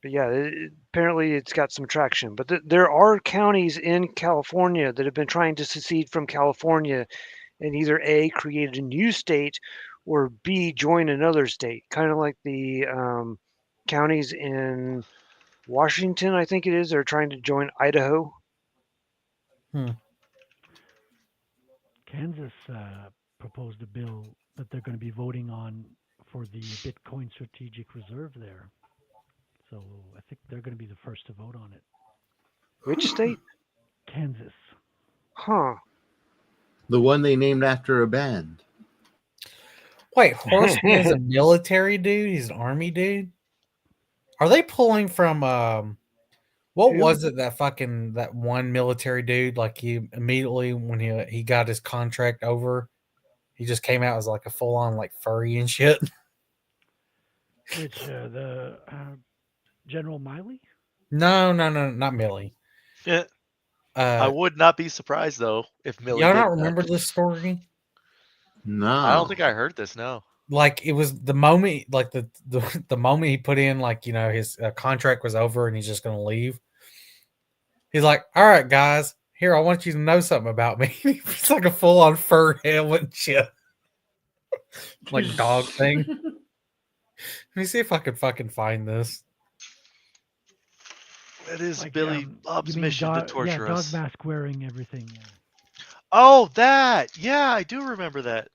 But yeah, apparently it's got some traction. But there are counties in California that have been trying to secede from California and either A, create a new state, or B, join another state. Kind of like the counties in Washington, I think it is, are trying to join Idaho. Kansas proposed a bill that they're going to be voting on for the Bitcoin Strategic Reserve there. So I think they're going to be the first to vote on it. Which state? Kansas. Huh. The one they named after a band. Wait, Horseman is a military dude. He's an army dude. Are they pulling from what Who? was it that one military dude? Like he immediately when he got his contract over, he just came out as like a full on like furry and shit. Which the General Miley? No, not Millie. Yeah. I would not be surprised though if Millie. Y'all did not that. remember this story? No. I don't think I heard this. No. Like it was the moment, like the moment he put in, like his contract was over and he's just gonna leave. He's like, "All right, guys, here I want you to know something about me." It's like a full on fur helmet and shit, like dog thing. Let me see if I can fucking find this. It is Like, Billy Bob's you mean mission to torture dog us. mask wearing everything. Yeah. Oh, that. Yeah, I do remember that.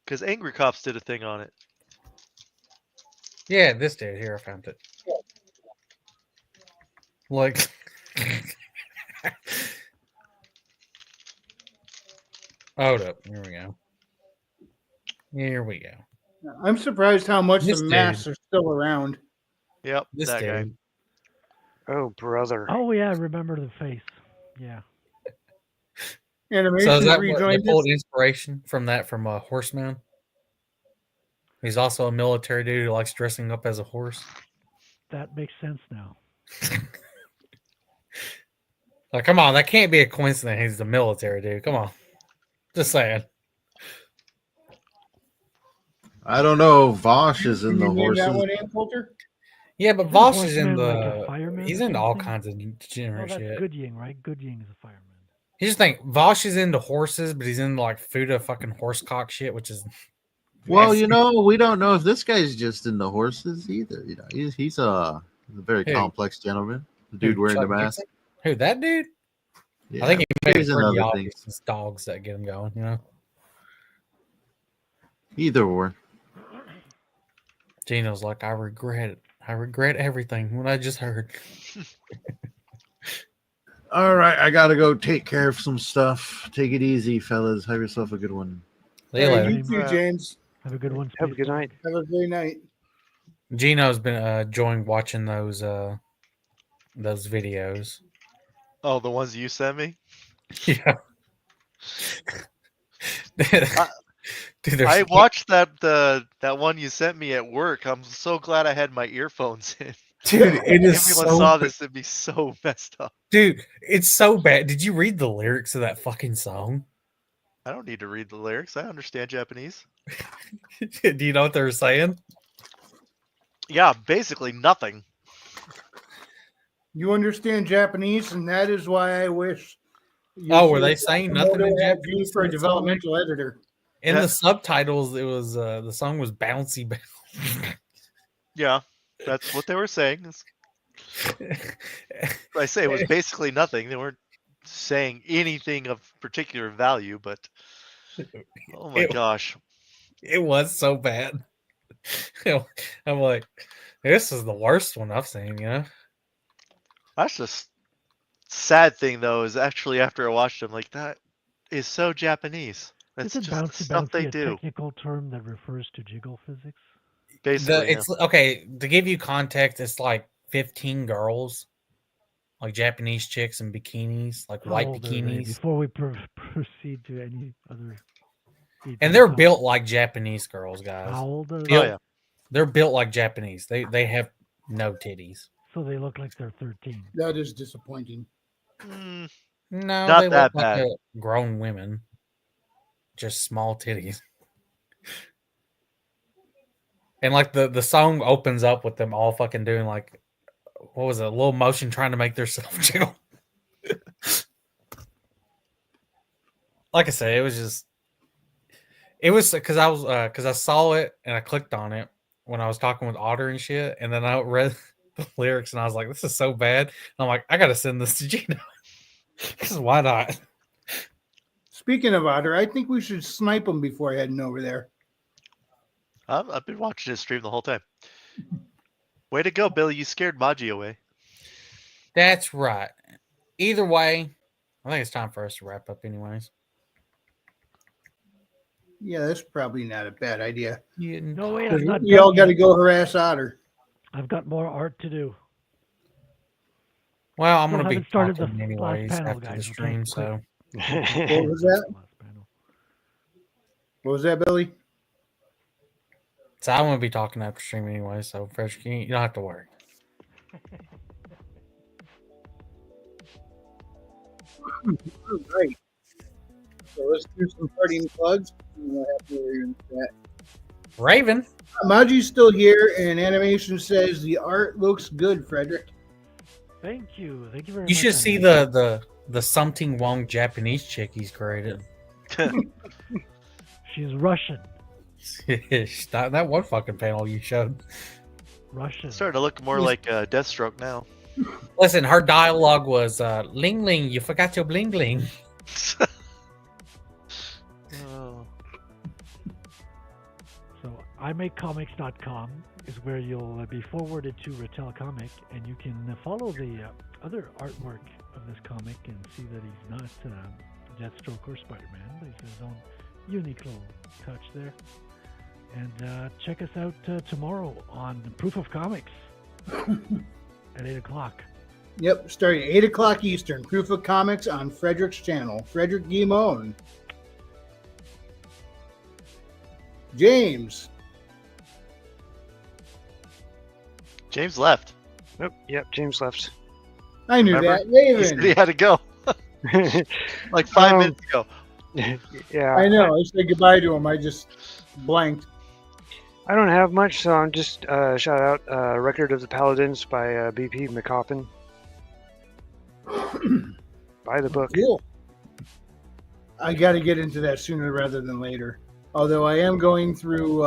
Because Angry Cops did a thing on it. Yeah, this dude here. I found it. Like, hold up. Here we go. Here we go. I'm surprised how much This the dude. masks are still around. Yep, This that guy. dude. Oh, brother. Oh yeah, I remember the face. Yeah. Animation So is that what they rejoined pulled us. inspiration from Horseman? He's also a military dude who likes dressing up as a horse. That makes sense now. Like, come on, that can't be a coincidence. He's the military dude. Come on, just saying. I don't know. Vosh is in Can the you name that horses. one, Ann Coulter? Yeah, but Isn't Vosh is in Horseman like the. a fireman He's or into all something? kinds of Oh, degenerate that's shit. Gooding, right? Gooding is a fireman. You just think Vosh is into horses, but he's into like Fuda fucking horsecock shit, which is. Well, we don't know if this guy's just in the horses either. He's a very Who? complex gentleman. The dude Who, wearing the Chuck mask. Dixon? Who, that dude? Yeah, I think he made it he's pretty another obvious. thing. It's dogs that get him going, Either or. Gino's like, I regret it. I regret everything. What I just heard. All right, I gotta go take care of some stuff. Take it easy, fellas. Have yourself a good one. See you later. You too, James. Have a good one. Have a good night. Have a great night. Gino's been enjoying watching those videos. Oh, the ones you sent me? Yeah. Dude, I watched that one you sent me at work. I'm so glad I had my earphones in. Dude, it is If anyone so saw this, it'd be so messed up. Dude, it's so bad. Did you read the lyrics of that fucking song? I don't need to read the lyrics. I understand Japanese. Do you know what they were saying? Yeah, basically nothing. You understand Japanese, and that is why I wish. Were they saying nothing in Japanese for a in the song? developmental editor? In the subtitles, it was the song was bouncy. Yeah, that's what they were saying. I say it was basically nothing. They weren't saying anything of particular value, but oh my gosh, it was so bad. I'm like, this is the worst one I've seen. You know, that's just sad thing though. Is actually after I watched them, like that is so Japanese. That's Isn't just the stuff they a do. technical term that refers to jiggle physics? Basically, it's okay. To give you context, it's like 15 girls, like Japanese chicks in bikinis, like How white old are they bikinis. before we proceed to any other. And they're built like Japanese girls, guys. How old are Oh they? yeah, They're built like Japanese. They have no titties. So they look like they're 13. That is disappointing. No, not they that look like bad. grown women, just small titties. And like the song opens up with them all fucking doing like, what was it, a little motion trying to make themselves jiggle. Like I said, it was because I saw it and I clicked on it when I was talking with Otter and shit, and then I read the lyrics and I was like, this is so bad. And I'm like, I gotta send this to Gino. Because why not? Speaking of Otter, I think we should snipe him before heading over there. I've been watching his stream the whole time. Way to go, Billy! You scared Maji away. That's right. Either way, I think it's time for us to wrap up, anyways. Yeah, that's probably not a bad idea. No way. I'm not We all done got to yet. go harass Otter. I've got more art to do. Well, I'm Still going to be haven't started talking the anyways last panel, after guys, the okay? stream, so. What was that? What was that, Billy? So I'm going to be talking after stream anyway, so Fresh, you don't have to worry. All right. So let's do some parting plugs. Raven. Maji's still here, and animation says the art looks good, Frederick. Thank you. Thank you very much. You should see the something Wong Japanese chick he's created. She's Russian. That one fucking panel you showed. Russian. It's starting to look more like Deathstroke now. Listen, her dialogue was Ling Ling, you forgot your bling bling. Oh. So imakecomics.com is where you'll be forwarded to Rattel Comic, and you can follow the other artwork of this comic and see that he's not Deathstroke or Spider-Man. There's his own unique little touch there. And check us out tomorrow on Proof of Comics at 8 o'clock. Yep, starting at 8 o'clock Eastern. Proof of Comics on Frederick's channel. Frederick Guimon. James. James left. Nope. Yep. James left. I knew Remember? that. He Raven. said he had to go. Like 5 minutes ago. Yeah. I know. I said goodbye to him. I just blanked. I don't have much, so I'm just shout out Record of the Paladins by BP McCoppin. Buy the book. Cool. I got to get into that sooner rather than later. Although I am going through,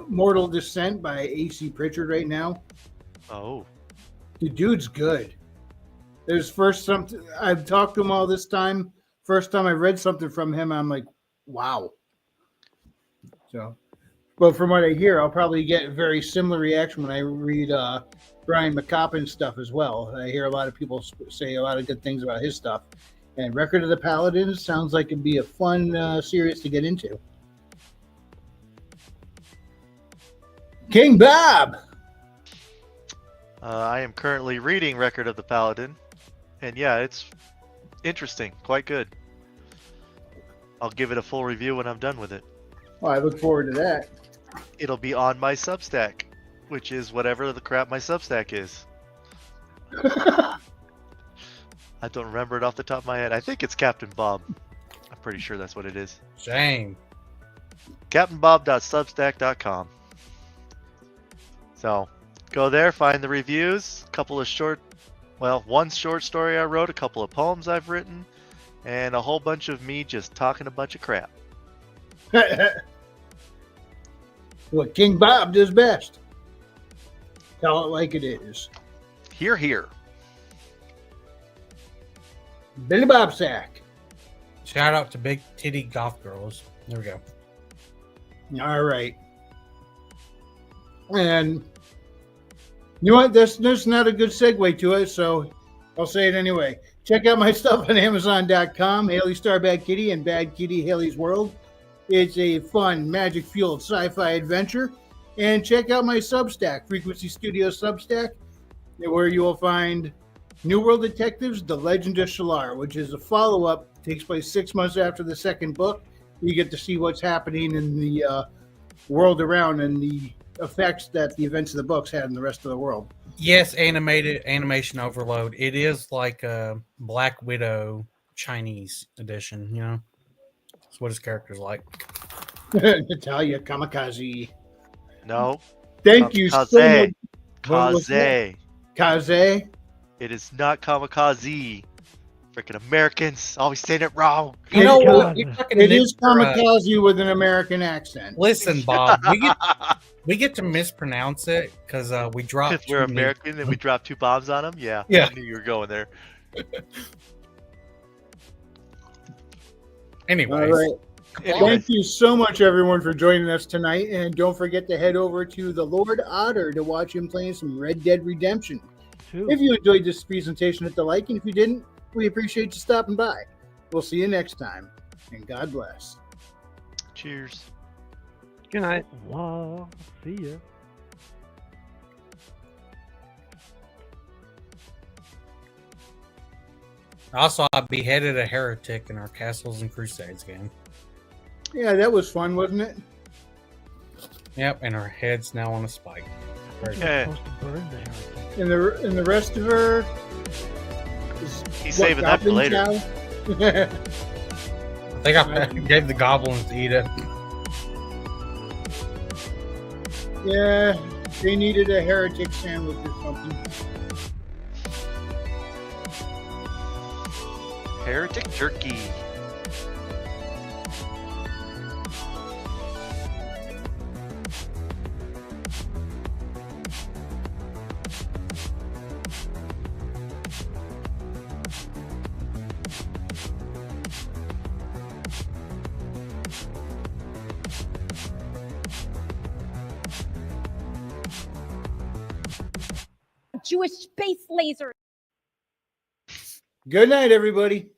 Mortal Descent by A.C. Pritchard right now. Oh. The dude's good. There's first something I've talked to him all this time. First time I read something from him, I'm like, wow. So, but from what I hear, I'll probably get a very similar reaction when I read Brian McCoppin's stuff as well. I hear a lot of people say a lot of good things about his stuff. And Record of the Paladins sounds like it'd be a fun series to get into. King Bob! I am currently reading Record of the Paladin. And yeah, it's interesting. Quite good. I'll give it a full review when I'm done with it. Well, I look forward to that. It'll be on my Substack, which is whatever the crap my Substack is. I don't remember it off the top of my head. I think it's Captain Bob. I'm pretty sure that's what it is. Shame. CaptainBob.substack.com. So, Go there, find the reviews, one short story I wrote, a couple of poems I've written, and a whole bunch of me just talking a bunch of crap. What King Bob does best. Tell it like it is. Hear, hear. Billy Bob Sack. Shout out to Big Titty Goth Girls. There we go. All right. And you know what? That's not a good segue to it, so I'll say it anyway. Check out my stuff on Amazon.com, Haley Star Bad Kitty and Bad Kitty Haley's World. It's a fun, magic-fueled sci-fi adventure. And check out my Substack, Frequency Studios Substack, where you will find New World Detectives, The Legend of Shalar, which is a follow-up. Takes place 6 months after the second book. You get to see what's happening in the world around and the effects that the events of the books had in the rest of the world. Yes, animation overload. It is like a Black Widow Chinese edition, you know? That's what his character's like. Natalia Kamikaze. No. Thank you so much. Kaze. Kaze? It is not kamikaze. Freaking Americans always saying it wrong. You know what? It is kamikaze with an American accent. Listen, Bob, we get to mispronounce it because we dropped. If we're American and we dropped 2 bombs on them, yeah. Yeah. I knew you were going there. Anyways. All right. Thank you so much, everyone, for joining us tonight. And don't forget to head over to the Lord Otter to watch him playing some Red Dead Redemption. If you enjoyed this presentation, hit the like. And if you didn't, we appreciate you stopping by. We'll see you next time. And God bless. Cheers. Good night. Wow. See ya. Also, I beheaded a heretic in our Castles and Crusades game. Yeah, that was fun, wasn't it? Yep, and her head's now on a spike. Yeah. Supposed to burn the heretic. And the rest of her. He's saving that for later. I think I gave the goblins to eat it. Yeah, they needed a heretic sandwich or something. Heretic turkey. Jewish space laser. Good night, everybody.